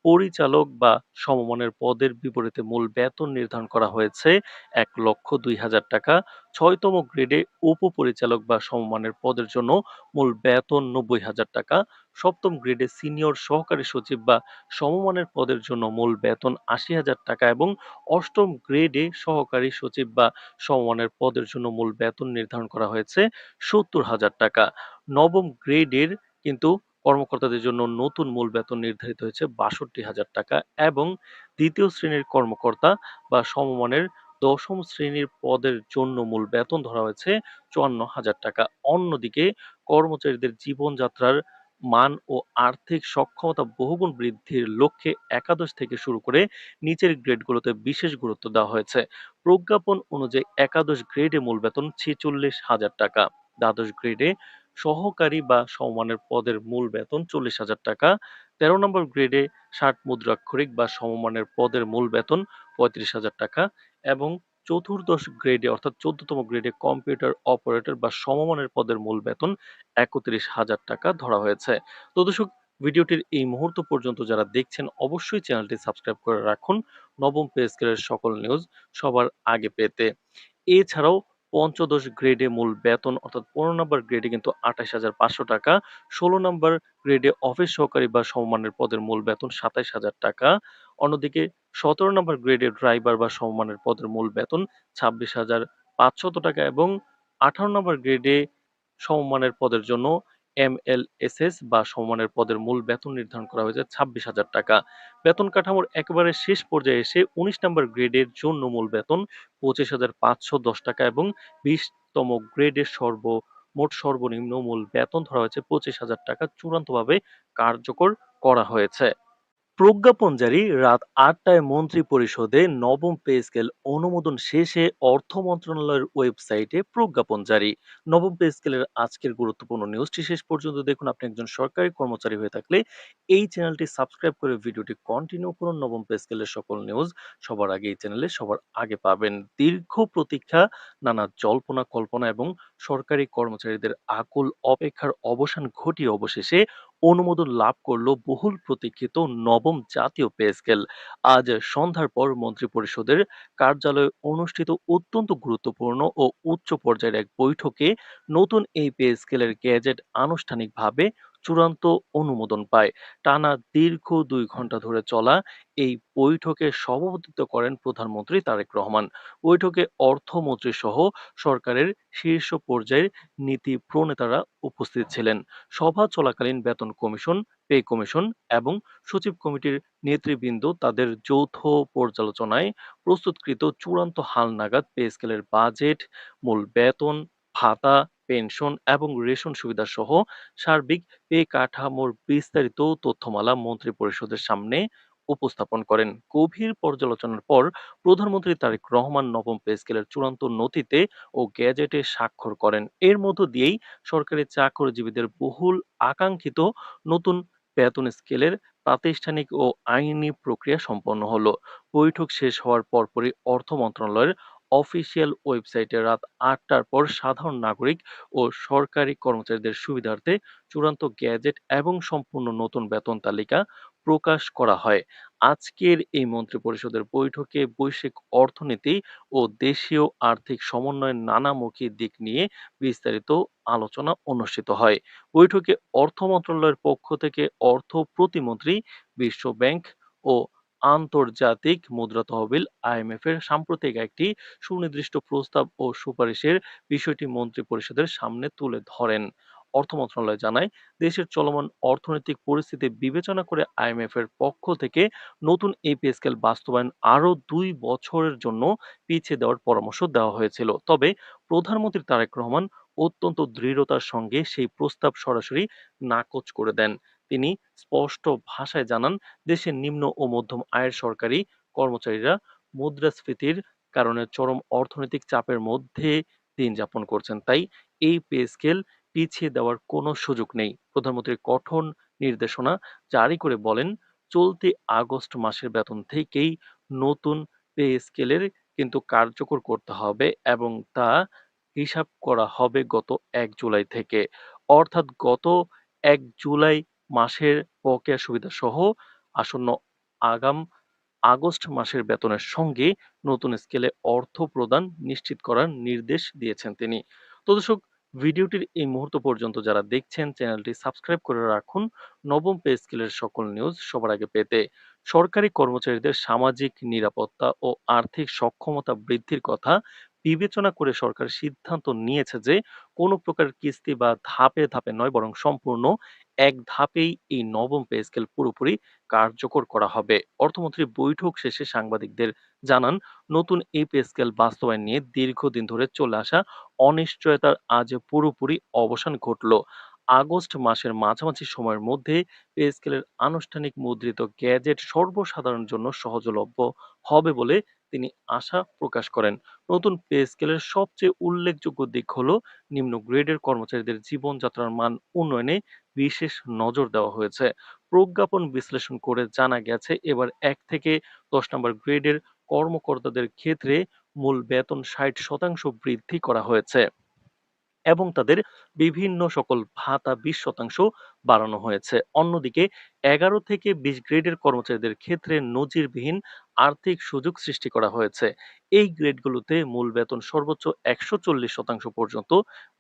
পরিচালক বা সমমানের পদের বিপরীতে মূল বেতন নির্ধারণ করা হয়েছে ১,০২,০০০ টাকা। ছয়তম গ্রেডে উপপরিচালক বা সমমানের পদের জন্য মূল বেতন ৯০,০০০ টাকা। সপ্তম গ্রেডে সিনিয়র সহকারী সচিব বা সমমানের পদের জন্য মূল বেতন ৮০,০০০ টাকা এবং অষ্টম গ্রেডে সহকারী সচিব বা সমমানের পদের জন্য মূল বেতন নির্ধারণ করা হয়েছে ৭০,০০০ টাকা। নবম গ্রেডের কিন্তু কর্মকর্তাদের জন্য নতুন মূল বেতন নির্ধারিত হয়েছে ৬২,০০০ টাকা এবং দ্বিতীয় শ্রেণীর কর্মকর্তা বা সমমানের দশম শ্রেণীর পদের জন্য মূল বেতন ধরা হয়েছে ৫৪,০০০ টাকা। অন্যদিকে কর্মচারীদের জীবনযাত্রার মান ও আর্থিক সক্ষমতা বহুগুণ বৃদ্ধির লক্ষ্যে একাদশ থেকে শুরু করে নিচের গ্রেডগুলোতে বিশেষ গুরুত্ব দেওয়া হয়েছে। প্রজ্ঞাপন অনুযায়ী একাদশ গ্রেডে মূল বেতন ৪৬,০০০ টাকা, দ্বাদশ গ্রেডে সহকারী বা সমমানের পদের মূল বেতন ৪০,০০০ টাকা, ১৩ নম্বর গ্রেডে ৬০ মুদ্রাক্ষরিক বা সমমানের পদের মূল বেতন ৩৫,০০০ টাকা এবং চতুর্দশ গ্রেডে অর্থাৎ ১৪তম গ্রেডে কম্পিউটার অপারেটর বা সমমানের পদের মূল বেতন ৩১,০০০ টাকা ধরা হয়েছে। তো দর্শক, ভিডিওটির এই মুহূর্ত পর্যন্ত যারা দেখছেন অবশ্যই চ্যানেলটি সাবস্ক্রাইব করে রাখুন নবম পে স্কেলের সকল নিউজ সবার আগে পেতে। এছাড়াও পঞ্চদশ গ্রেডে মূল বেতন অর্থাৎ ১৫ নম্বর গ্রেডে কিন্তু ২৮,৫০০ টাকা, ১৬ নম্বর গ্রেডে অফিস সহকারী বা সমমানের পদের মূল বেতন ২৭,০০০ টাকা। অন্যদিকে ১৭ নম্বর গ্রেডে ড্রাইভার বা সমমানের পদের মূল বেতন ২৬,৫০০ টাকা এবং ১৮ নম্বর গ্রেডে সমমানের পদের জন্য এমএলএসএস বা সমমানের পদের মূল বেতন নির্ধারণ করা হয়েছে ২৬,০০০ টাকা। বেতন কাঠামোর একেবারে শেষ পর্যায়ে এসে ১৯ নম্বর গ্রেডের জন্য মূল বেতন ২৫,৫১০ টাকা এবং ২০তম গ্রেডের মোট সর্বনিম্ন মূল বেতন ধরা হয়েছে ২৫,০০০ টাকা চূড়ান্তভাবে কার্যকর করা হয়েছে। প্রজ্ঞাপন জারি রাত ৮টায় মন্ত্রিপরিষদে নবম পে স্কেল অনুমোদন শেষে অর্থ মন্ত্রণালয়ের ওয়েবসাইটে প্রজ্ঞাপন জারি। নবম পে স্কেলের আজকের গুরুত্বপূর্ণ নিউজটি শেষ পর্যন্ত দেখুন। আপনি একজন সরকারি কর্মচারী হয়ে থাকলে এই চ্যানেলটি সাবস্ক্রাইব করে ভিডিওটি কন্টিনিউ করুন। নবম পে স্কেলের সকল নিউজ সবার আগে এই চ্যানেলে সবার আগে পাবেন। দীর্ঘ প্রতীক্ষা, নানা জল্পনা কল্পনা এবং সরকারি কর্মচারীদের আকুল অপেক্ষার অবসান ঘটিয়ে অবশেষে অনুমোদন লাভ করলো বহুল প্রতীক্ষিত নবম জাতীয় পে স্কেল। আজ সন্ধ্যার পর মন্ত্রিপরিষদের কার্যালয়ে অনুষ্ঠিত অত্যন্ত গুরুত্বপূর্ণ ও উচ্চ পর্যায়ের এক বৈঠকে নতুন এই পে স্কেলের গেজেট আনুষ্ঠানিকভাবে চূড়ান্ত অনুমোদন পায়। টানা দীর্ঘ ২ ঘন্টা ধরে চলা এই বৈঠকে সভাপতিত্ব করেন প্রধানমন্ত্রী তারেক রহমান। বৈঠকে অর্থমন্ত্রী সহ সরকারের শীর্ষ পর্যায়ের নীতি প্রণেতারা উপস্থিত ছিলেন। সভা চলাকালীন বেতন কমিশন, পে কমিশন এবং সচিব কমিটির নেতৃবৃন্দ তাদের যৌথ পর্যালোচনায় প্রস্তুতকৃত চূড়ান্ত হালনাগাদ পে স্কেলের বাজেট, মূল বেতন, ভাতা, পেনশন এবং রেশন সুবিধা সহ সার্বিক পে কাঠামোর বিস্তারিত তথ্যমালা মন্ত্রিপরিষদের সামনে উপস্থাপন করেন। গভীর পর্যালোচনার পর প্রধানমন্ত্রী তারেক রহমান নবম পে স্কেলের চূড়ান্ত নথিতে ও গেজেটে স্বাক্ষর করেন। এর মধ্য দিয়েই সরকারি চাকরিজীবীদের বহুল আকাঙ্ক্ষিত নতুন বেতন স্কেলের প্রাতিষ্ঠানিক ও আইনি প্রক্রিয়া সম্পন্ন হলো। বৈঠক শেষ হওয়ার পরপরই অর্থ মন্ত্রণালয়ের অফিসিয়াল ওয়েবসাইটে রাত ৮টার পর সাধারণ নাগরিক ও সরকারি কর্মচারীদের সুবিধার্থে চূড়ান্ত গেজেট এবং সম্পূর্ণ নতুন বেতন তালিকা প্রকাশ করা হয়। আজকের এই মন্ত্রিপরিষদের বৈঠকে বৈশ্বিক অর্থনীতি ও দেশীয় আর্থিক সমন্বয়ের নানামুখী দিক নিয়ে বিস্তারিত আলোচনা অনুষ্ঠিত হয়। বৈঠকে অর্থ মন্ত্রণালয়ের পক্ষ থেকে অর্থ প্রতিমন্ত্রী, বিশ্ব ব্যাংক ও আন্তর্জাতিক মুদ্রা তহবিল আইএমএফ এর সাম্প্রতিক একটি সুনির্দিষ্ট প্রস্তাব ও সুপারিশের বিষয়টি মন্ত্রিপরিষদের সামনে তুলে ধরেন। অর্থ মন্ত্রণালয় জানায়, দেশের চলমান অর্থনৈতিক পরিস্থিতি বিবেচনা করে আইএমএফ এর পক্ষ থেকে নতুন এই পে স্কেল বাস্তবায়ন আরও ২ বছরের জন্য পিছিয়ে দেওয়ার পরামর্শ দেওয়া হয়েছিল। তবে প্রধানমন্ত্রী তারেক রহমান অত্যন্ত দৃঢ়তার সঙ্গে সেই প্রস্তাব সরাসরি নাকচ করে দেন। তিনি স্পষ্ট ভাষায় জানান, দেশের নিম্ন ও মধ্যম আয়ের সরকারি কর্মচারীরা মুদ্রাস্ফীতির কারণে চরম অর্থনৈতিক চাপের মধ্যে দিন যাপন করছেন। তাই এই পে স্কেল পিছিয়ে দেওয়ার কোনো সুযোগ নেই। প্রধানমন্ত্রী কঠোর নির্দেশনা জারি করে বলেন, চলতি আগস্ট মাসের বেতন থেকেই নতুন পে স্কেলের কিন্তু কার্যকর করতে হবে এবং তা হিসাব করা হবে গত ১ জুলাই থেকে। অর্থাৎ গত ১ জুলাই মাসের বকেয়া সুবিধা সহ আসন্ন আগাম আগস্ট মাসের বেতনের সঙ্গে নতুন স্কেলে অর্থ প্রদান নিশ্চিত করার নির্দেশ দিয়েছেন তিনি। তো দর্শক, ভিডিওটির এই মুহূর্ত পর্যন্ত যারা দেখছেন চ্যানেলটি সাবস্ক্রাইব করে রাখুন নবম পে স্কেলের সকল নিউজ সবার আগে পেতে। সরকারি কর্মচারীদের সামাজিক নিরাপত্তা ও আর্থিক সক্ষমতা বৃদ্ধির কথা বিবেচনা করে সরকার সিদ্ধান্ত নিয়েছে যে কোনো প্রকার কিস্তি বা ধাপে ধাপে নয়, বরং সম্পূর্ণ এক ধাপেই এই নবম পে স্কেল পুরোপুরি কার্যকর করা হবে। অর্থমন্ত্রী বৈঠক শেষে সাংবাদিকদের জানান, নতুন এই পে স্কেল বাস্তবায়ন নিয়ে দীর্ঘদিন ধরে চলে আসা অনিশ্চয়তার আজ পুরোপুরি অবসান ঘটল। আগস্ট মাসের মাঝামাঝি সময়ের মধ্যে পে স্কেলের আনুষ্ঠানিক মুদ্রিত গ্যাজেট সর্বসাধারণের জন্য সহজলভ্য হবে বলে তিনি আশা প্রকাশ করেন। নতুন পে স্কেলের সবচেয়ে উল্লেখযোগ্য দিক হলো নিম্ন গ্রেডের কর্মচারীদের জীবনযাত্রার মান উন্নয়নে বিশেষ নজর দেওয়া হয়েছে। প্রজ্ঞাপন বিশ্লেষণ করে জানা গেছে, এবার ১ থেকে ১০ নম্বর গ্রেডের কর্মকর্তাদের ক্ষেত্রে মূল বেতন ৬০% বৃদ্ধি করা হয়েছে এবং তাদের বিভিন্ন সকল ভাতা ২০% বাড়ানো হয়েছে। অন্যদিকে ১১ থেকে ২০ গ্রেডের কর্মচারীদের ক্ষেত্রে নজিরবিহীন আর্থিক সুযোগ সৃষ্টি করা হয়েছে। এই গ্রেডগুলোতে মূল বেতন সর্বোচ্চ ১৪০% পর্যন্ত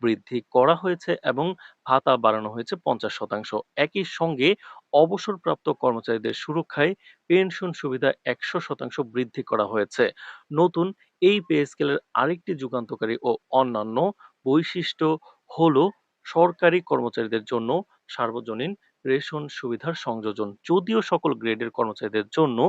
বৃদ্ধি করা হয়েছে এবং ভাতা বাড়ানো হয়েছে ৫০%। একই সঙ্গে অবসরপ্রাপ্ত কর্মচারীদের সুরক্ষায় পেনশন সুবিধা ১০০% বৃদ্ধি করা হয়েছে। নতুন এই পে স্কেলের আরেকটি যুগান্তকারী ও অন্যান্য বৈশিষ্ট্য হলো সরকারি কর্মচারীদের জন্য সার্বজনীন রেশন সুবিধার সংযোজন। যদিও সকল গ্রেডের কর্মচারীদের জন্য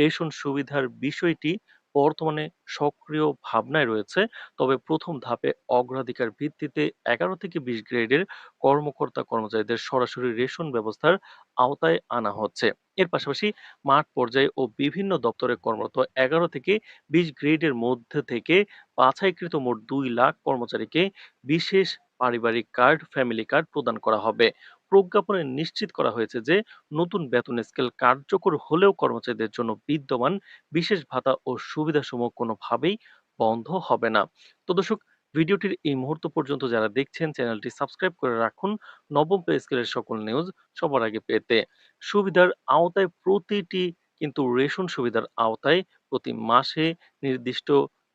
রেশন সুবিধার বিষয়টি বর্তমানে সক্রিয় ভাবনায় রয়েছে, তবে প্রথম ধাপে অগ্রাধিকার ভিত্তিতে ১১ থেকে ২০ গ্রেডের কর্মকর্তা কর্মচারীদের সরাসরি রেশন ব্যবস্থার আওতায় আনা হচ্ছে। এর পাশাপাশি মাঠ পর্যায়ে ও বিভিন্ন দপ্তরে কর্মরত ১১ থেকে ২০ গ্রেডের মধ্যে থেকে বাছাইকৃত মোট ২ লাখ কর্মচারীকে বিশেষ পারিবারিক কার্ড, ফ্যামিলি কার্ড প্রদান করা হবে। প্রজ্ঞাপনে নিশ্চিত করা হয়েছে যে নতুন বেতন স্কেল কার্যকর হলেও কর্মচারীদের জন্য বিদ্যমান বিশেষ ভাতা ও সুবিধাসমূহ কোনোভাবেই বন্ধ হবে না। তো দর্শক, ভিডিওটির এই মুহূর্ত পর্যন্ত যারা দেখছেন চ্যানেলটি সাবস্ক্রাইব করে রাখুন নবম পে স্কেলের সকল নিউজ সবার আগে পেতে। সুবিধার আওতায় প্রতিটি কিন্তু রেশন সুবিধার আওতায় প্রতি মাসে নির্দিষ্ট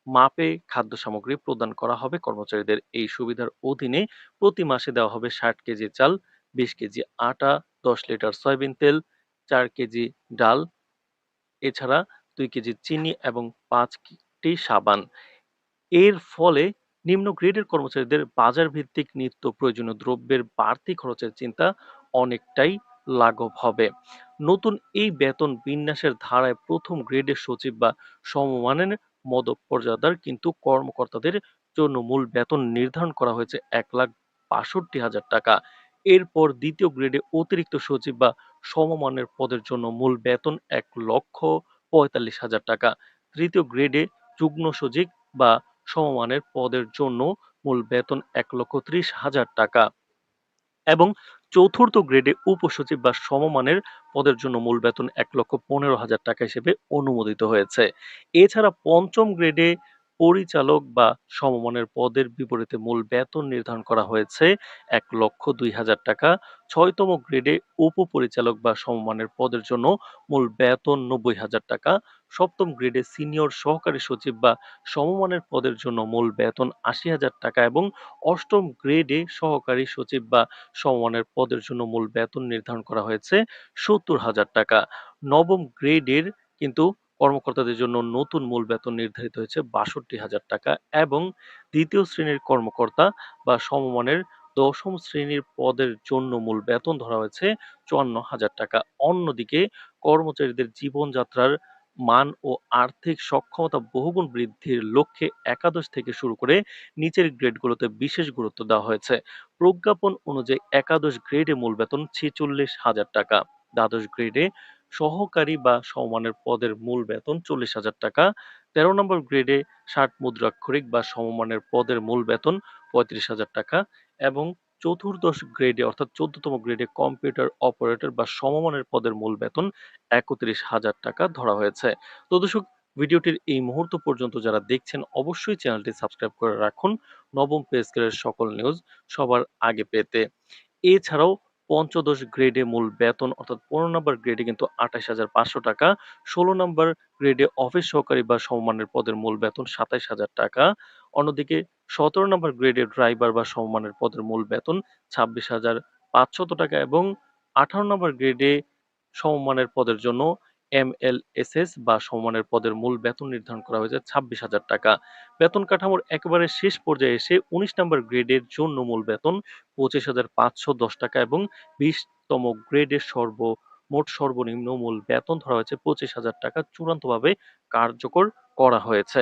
মাপে খাদ্য সামগ্রী প্রদান করা হবে কর্মচারীদের। এই সুবিধার অধীনে প্রতি মাসে দেওয়া হবে ৬০ কেজি চাল, ২০ কেজি আটা, ১০ লিটার সয়াবিন তেল, ৪ কেজি ডাল, এছাড়া ২ কেজি চিনি এবং ৫ টি সাবান। এর ফলে নিম্ন গ্রেডের কর্মচারীদের বাজার ভিত্তিক নিত্য প্রয়োজনীয় দ্রব্যের বাড়তি খরচের চিন্তা অনেকটাই লাঘব হবে। নতুন এই বেতন বিন্যাসের ধারায় প্রথম গ্রেডের সচিব বা সমমানের মদপর্যাদার কিন্তু কর্মকর্তাদের জন্য মূল বেতন নির্ধারণ করা হয়েছে ১,৬২,০০০ টাকা। এরপর দ্বিতীয় গ্রেডে অতিরিক্ত সচিব বা সমমানের পদের জন্য মূল বেতন ১,৪৫,০০০ টাকা। তৃতীয় গ্রেডে যুগ্ম সচিব বা সমমানের পদের জন্য মূল বেতন ১,৩০,০০০ টাকা এবং চতুর্থ গ্রেডে উপসচিব বা সমমানের পদের জন্য মূল বেতন ১,১৫,০০০ টাকা হিসেবে অনুমোদিত হয়েছে। এছাড়া পঞ্চম গ্রেডে পরিচালক বা সমমানের পদের বিপরীতে মূল বেতন নির্ধারণ করা হয়েছে ১,০২,০০০ টাকা। ছয়তম গ্রেডে উপপরিচালক বা সমমানের পদের জন্য মূল বেতন ৯০,০০০ টাকা। সপ্তম গ্রেডে সিনিয়র সহকারী সচিব বা সমমানের পদের জন্য মূল বেতন ৮০,০০০ টাকা এবং অষ্টম গ্রেডে সহকারী সচিব বা সমমানের পদের জন্য মূল বেতন নির্ধারণ করা হয়েছে ৭০,০০০ টাকা। নবম গ্রেডের কিন্তু কর্মকর্তাদের জন্য নতুন মূল বেতন নির্ধারিত হয়েছে ৬২,০০০ টাকা এবং দ্বিতীয় শ্রেণীর কর্মকর্তা বা সমমানের দশম শ্রেণীর পদের জন্য মূল বেতন ধরা হয়েছে ৫৪,০০০ টাকা। অন্যদিকে কর্মচারীদের জীবনযাত্রার মান ও আর্থিক সক্ষমতা বহুগুণ বৃদ্ধির লক্ষ্যে একাদশ থেকে শুরু করে নিচের গ্রেডগুলোতে বিশেষ গুরুত্ব দেওয়া হয়েছে। প্রজ্ঞাপন অনুযায়ী একাদশ গ্রেডে মূল বেতন ৪৬,০০০ টাকা, দ্বাদশ গ্রেডে সহকারী বা সমমানের পদের মূল বেতন ৪০,০০০ টাকা, ১৩ নম্বর গ্রেডে ৬০ মুদ্রাক্ষরিক বা সমমানের পদের মূল বেতন ৩৫,০০০ টাকা এবং চতুর্দশ গ্রেডে অর্থাৎ ১৪তম গ্রেডে কম্পিউটার অপারেটর বা সমমানের পদের মূল বেতন ৩১,০০০ টাকা ধরা হয়েছে। তো দর্শক, ভিডিওটির এই মুহূর্ত পর্যন্ত যারা দেখছেন অবশ্যই চ্যানেলটি সাবস্ক্রাইব করে রাখুন নবম পে স্কেলের সকল নিউজ সবার আগে পেতে। এছাড়াও পঞ্চদশ গ্রেডে মূল বেতন অর্থাৎ ১৫ নম্বর গ্রেডে কিন্তু ২৮,৫০০ টাকা, ১৬ নম্বর গ্রেডে অফিস সহকারী বা সমমানের পদের মূল বেতন ২৭,০০০ টাকা। অন্যদিকে ১৭ নম্বর গ্রেডে ড্রাইভার বা সমমানের পদের মূল বেতন ২৬,৫০০ টাকা এবং ১৮ নম্বর গ্রেডে সমমানের পদের জন্য এমএলএসএস বা সমমানের পদের মূল বেতন নির্ধারণ করা হয়েছে ২৬,০০০ টাকা। বেতন কাঠামোর একেবারে শেষ পর্যায়ে এসে ১৯ নম্বর গ্রেডের জন্য মূল বেতন ২৫,৫১০ টাকা এবং ২০তম গ্রেডের মোট সর্বনিম্ন মূল বেতন ধরা হয়েছে ২৫,০০০ টাকা চূড়ান্তভাবে কার্যকর করা হয়েছে।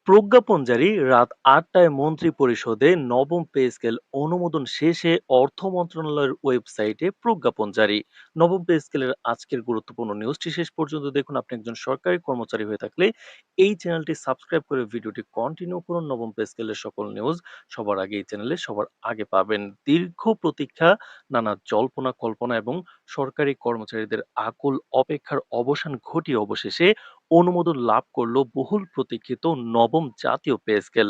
প্রজ্ঞাপন জারি রাত ৮টায় মন্ত্রিপরিষদে নবম পে স্কেল অনুমোদন শেষে অর্থ মন্ত্রণালয়ের ওয়েবসাইটে প্রজ্ঞাপন জারি। নবম পে স্কেলের আজকের গুরুত্বপূর্ণ নিউজটি শেষ পর্যন্ত দেখুন। আপনি একজন সরকারি কর্মচারী হয়ে থাকলে এই চ্যানেলটি সাবস্ক্রাইব করে ভিডিওটি কন্টিনিউ করুন। নবম পে স্কেলের সকল নিউজ সবার আগে এই চ্যানেলে সবার আগে পাবেন। দীর্ঘ প্রতীক্ষা, নানা জল্পনা কল্পনা এবং সরকারি কর্মচারীদের আকুল অপেক্ষার অবসান ঘটিয়ে অবশেষে অনুমোদন লাভ করল বহুল প্রতীক্ষিত নবম জাতীয় পে স্কেল।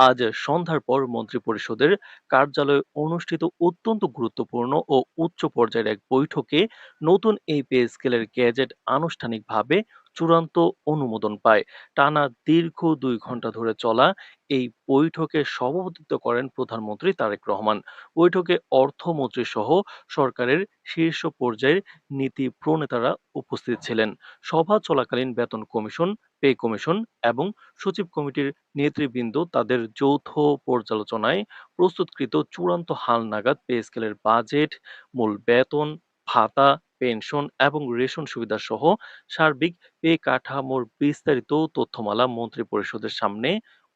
আজ সন্ধ্যার পর মন্ত্রিপরিষদের কার্যালয়ে অনুষ্ঠিত অত্যন্ত গুরুত্বপূর্ণ ও উচ্চ পর্যায়ের এক বৈঠকে নতুন এই পে স্কেলের গেজেট আনুষ্ঠানিকভাবে চূড়ান্ত অনুমোদন পায়। টানা দীর্ঘ ২ ঘন্টা ধরে চলা এই বৈঠকে সভাপতিত্ব করেন প্রধানমন্ত্রী তারেক রহমান। বৈঠকে অর্থমন্ত্রী সহ সরকারের শীর্ষ পর্যায়ের নীতি প্রণেতারা উপস্থিত ছিলেন। সভা চলাকালীন বেতন কমিশন, পে কমিশন এবং সচিব কমিটির নেতৃবৃন্দ তাদের যৌথ পর্যালোচনায় প্রস্তুতকৃত চূড়ান্ত হালনাগাদ পে স্কেলের বাজেট, মূল বেতন, ভাতা, পেনশন এবং রেশন সুবিধা সহ সার্বিক পে কাঠামোর বিস্তারিত তথ্যমালা মন্ত্রিপরিষদের সামনে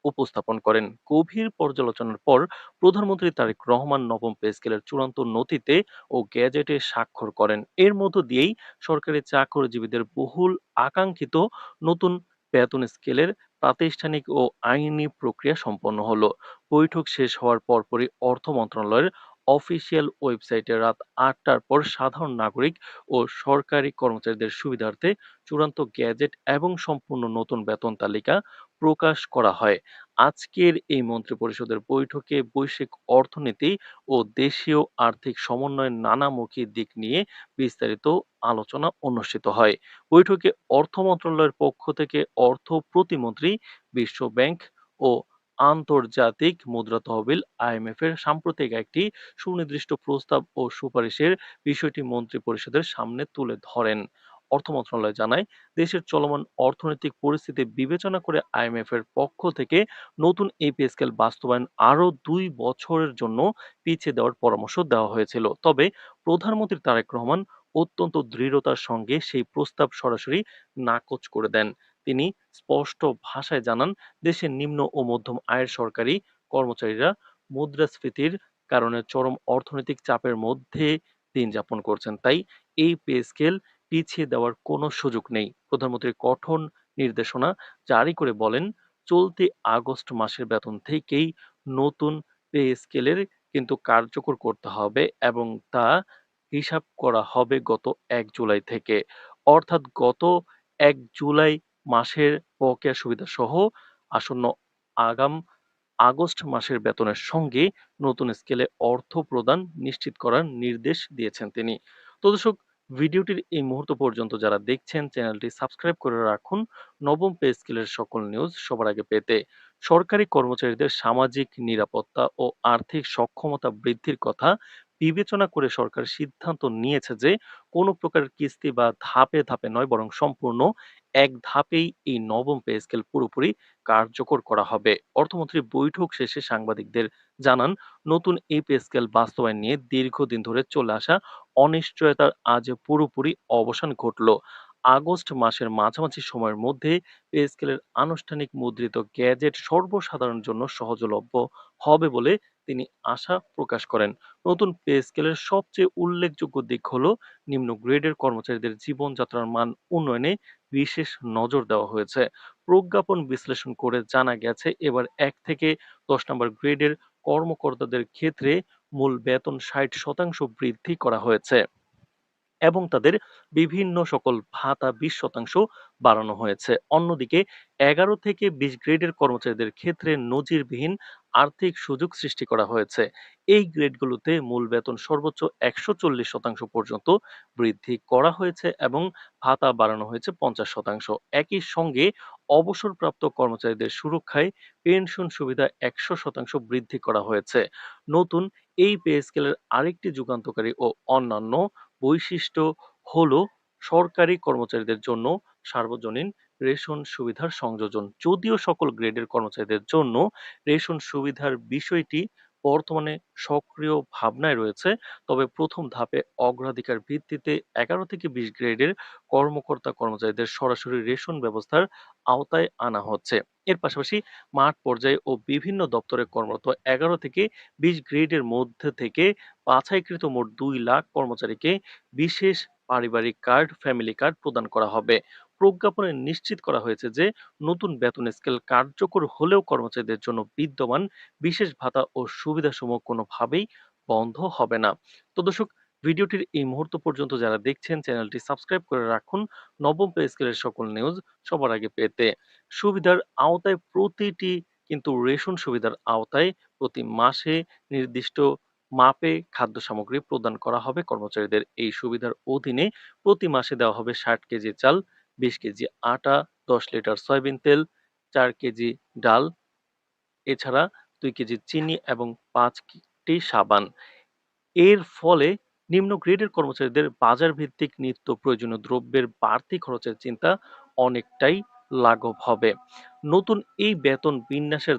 উপস্থাপন করেন। গভীর পর্যালোচনার পর প্রধানমন্ত্রী তারেক রহমান নবম পে স্কেলের চূড়ান্ত নথিতে ও গেজেটে স্বাক্ষর করেন। এর মধ্য দিয়েই সরকারি চাকরিজীবীদের বহুল আকাঙ্ক্ষিত নতুন বেতন স্কেলের প্রাতিষ্ঠানিক ও আইনি প্রক্রিয়া সম্পন্ন হলো। বৈঠক শেষ হওয়ার পরপরই অর্থ মন্ত্রণালয়ের অফিসিয়াল ওয়েবসাইটে রাত ৮টার পর সাধারণ নাগরিক ও সরকারি কর্মচারীদের সুবিধার্থে চূড়ান্ত গেজেট এবং সম্পূর্ণ নতুন বেতন তালিকা প্রকাশ করা হয়। আজকের এই মন্ত্রিপরিষদের বৈঠকে বৈশ্বিক অর্থনীতি ও দেশীয় আর্থিক সমন্বয়ের নানামুখী দিক নিয়ে বিস্তারিত আলোচনা অনুষ্ঠিত হয়। বৈঠকে অর্থ মন্ত্রণালয়ের পক্ষ থেকে অর্থ প্রতিমন্ত্রী, বিশ্ব ব্যাংক ও আন্তর্জাতিক মুদ্রা তহবিল আইএমএফ এর সাম্প্রতিক একটি সুনির্দিষ্ট প্রস্তাব ও সুপারিশের বিষয়টি মন্ত্রিপরিষদের সামনে তুলে ধরেন। অর্থ মন্ত্রণালয় জানায়, দেশের চলমান অর্থনৈতিক পরিস্থিতি বিবেচনা করে আইএমএফ এর পক্ষ থেকে নতুন এই পে স্কেল বাস্তবায়ন আরও ২ বছরের জন্য পিছিয়ে দেওয়ার পরামর্শ দেওয়া হয়েছিল। তবে প্রধানমন্ত্রী তারেক রহমান অত্যন্ত দৃঢ়তার সঙ্গে সেই প্রস্তাব সরাসরি নাকচ করে দেন। তিনি স্পষ্ট ভাষায় জানান, দেশের নিম্ন ও মধ্যম আয়ের সরকারি কর্মচারীরা মুদ্রাস্ফীতির কারণে চরম অর্থনৈতিক চাপের মধ্যে দিন যাপন করছেন। তাই এই পে স্কেল পিছিয়ে দেওয়ার কোনো সুযোগ নেই। প্রধানমন্ত্রী কঠোর নির্দেশনা জারি করে বলেন, চলতি আগস্ট মাসের বেতন থেকেই নতুন পে স্কেলের কিন্তু কার্যকর করতে হবে এবং তা হিসাব করা হবে গত ১ জুলাই থেকে। অর্থাৎ গত ১ জুলাই মাসের বকেয়া সুবিধাসহ আসন্ন আগাম আগস্ট মাসের বেতনের সঙ্গে নতুন স্কেলে অর্থ প্রদান নিশ্চিত করার নির্দেশ দিয়েছেন তিনি। তো দর্শক, ভিডিওটির এই মুহূর্ত পর্যন্ত যারা দেখছেন চ্যানেলটি সাবস্ক্রাইব করে রাখুন নবম পে স্কেলের সকল নিউজ সবার আগে পেতে। সরকারি কর্মচারীদের সামাজিক নিরাপত্তা ও আর্থিক সক্ষমতা বৃদ্ধির কথা বিবেচনা করে সরকার সিদ্ধান্ত নিয়েছে যে কোনো প্রকার কিস্তি বা ধাপে ধাপে নয়, বরং সম্পূর্ণ এক ধাপেই এই নবম পে স্কেল পুরোপুরি কার্যকর করা হবে। অর্থমন্ত্রী বৈঠক শেষে সাংবাদিকদের জানান, নতুন এই পে স্কেল বাস্তবায়ন নিয়ে দীর্ঘদিন ধরে চলে আসা অনিশ্চয়তার আজ পুরোপুরি অবসান ঘটল। আগস্ট মাসের মাঝামাঝি সময়ের মধ্যে পে স্কেলের আনুষ্ঠানিক মুদ্রিত গ্যাজেট সর্বসাধারণের জন্য সহজলভ্য হবে বলে তিনি আশা প্রকাশ করেন। নতুন পে স্কেলের সবচেয়ে উল্লেখযোগ্য দিক হলো নিম্ন গ্রেডের কর্মচারীদের জীবনযাত্রার মান উন্নয়নে বিশেষ নজর দেওয়া হয়েছে। প্রজ্ঞাপন বিশ্লেষণ করে জানা গেছে, এবার ১ থেকে ১০ নম্বর গ্রেডের কর্মকর্তাদের ক্ষেত্রে মূল বেতন ৬০% বৃদ্ধি করা হয়েছে এবং তাদের বিভিন্ন সকল ভাতা ২০% বাড়ানো হয়েছে। অন্যদিকে ১১ থেকে ২০ গ্রেডের কর্মচারীদের ক্ষেত্রে নজিরবিহীন আর্থিক সুযোগ সৃষ্টি করা হয়েছে। এই গ্রেডগুলোতে মূল বেতন সর্বোচ্চ ১৪০% পর্যন্ত বৃদ্ধি করা হয়েছে এবং ভাতা বাড়ানো হয়েছে ৫০%। একই সঙ্গে অবসরপ্রাপ্ত কর্মচারীদের সুরক্ষায় পেনশন সুবিধা ১০০% বৃদ্ধি করা হয়েছে। নতুন এই পে স্কেলের আরেকটি যুগান্তকারী ও অন্যান্য বৈশিষ্ট্য হলো সরকারি কর্মচারীদের জন্য সার্বজনীন রেশন সুবিধার সংযোজন। যদিও সকল গ্রেডের কর্মচারীদের জন্য রেশন সুবিধার বিষয়টি বর্তমানে সক্রিয় ভাবনায় রয়েছে, তবে প্রথম ধাপে অগ্রাধিকার ভিত্তিতে ১১ থেকে ২০ গ্রেডের কর্মকর্তা কর্মচারীদের সরাসরি রেশন ব্যবস্থার আওতায় আনা হচ্ছে। এর পাশাপাশি মাঠ পর্যায়ে ও বিভিন্ন দপ্তরে কর্মরত ১১ থেকে ২০ গ্রেডের মধ্যে থেকে বাছাইকৃত মোট ২ লাখ কর্মচারীকে বিশেষ পারিবারিক কার্ড, ফ্যামিলি কার্ড প্রদান করা হবে। প্রজ্ঞাপনে নিশ্চিত করা হয়েছে যে নতুন বেতন স্কেল কার্যকর হলেও কর্মচারীদের জন্য বিদ্যমান বিশেষ ভাতা ও সুবিধাসমূহ কোনোভাবেই বন্ধ হবে না। তো দর্শক, ভিডিওটির এই মুহূর্ত পর্যন্ত যারা দেখছেন চ্যানেলটি সাবস্ক্রাইব করে রাখুন নবম পে স্কেলের সকল নিউজ সবার আগে পেতে। সুবিধার আওতায় প্রতিটি কিন্তু রেশন সুবিধার আওতায় প্রতি মাসে নির্দিষ্ট মাপে খাদ্য সামগ্রী প্রদান করা হবে কর্মচারীদের। এই সুবিধার অধীনে প্রতি মাসে দেওয়া হবে ৬০ কেজি চাল, ২০ কেজি আটা, ১০ লিটার সয়াবিন তেল, ৪ কেজি ডাল, এছাড়া ২ কেজি চিনি এবং ৫ টি সাবান। এর ফলে নিম্ন গ্রেডের কর্মচারীদের বাজার ভিত্তিক নিত্য প্রয়োজনীয় দ্রব্যের বাড়তি খরচের চিন্তা অনেকটাই লাঘব হবে। নতুন এই বেতন বিন্যাসের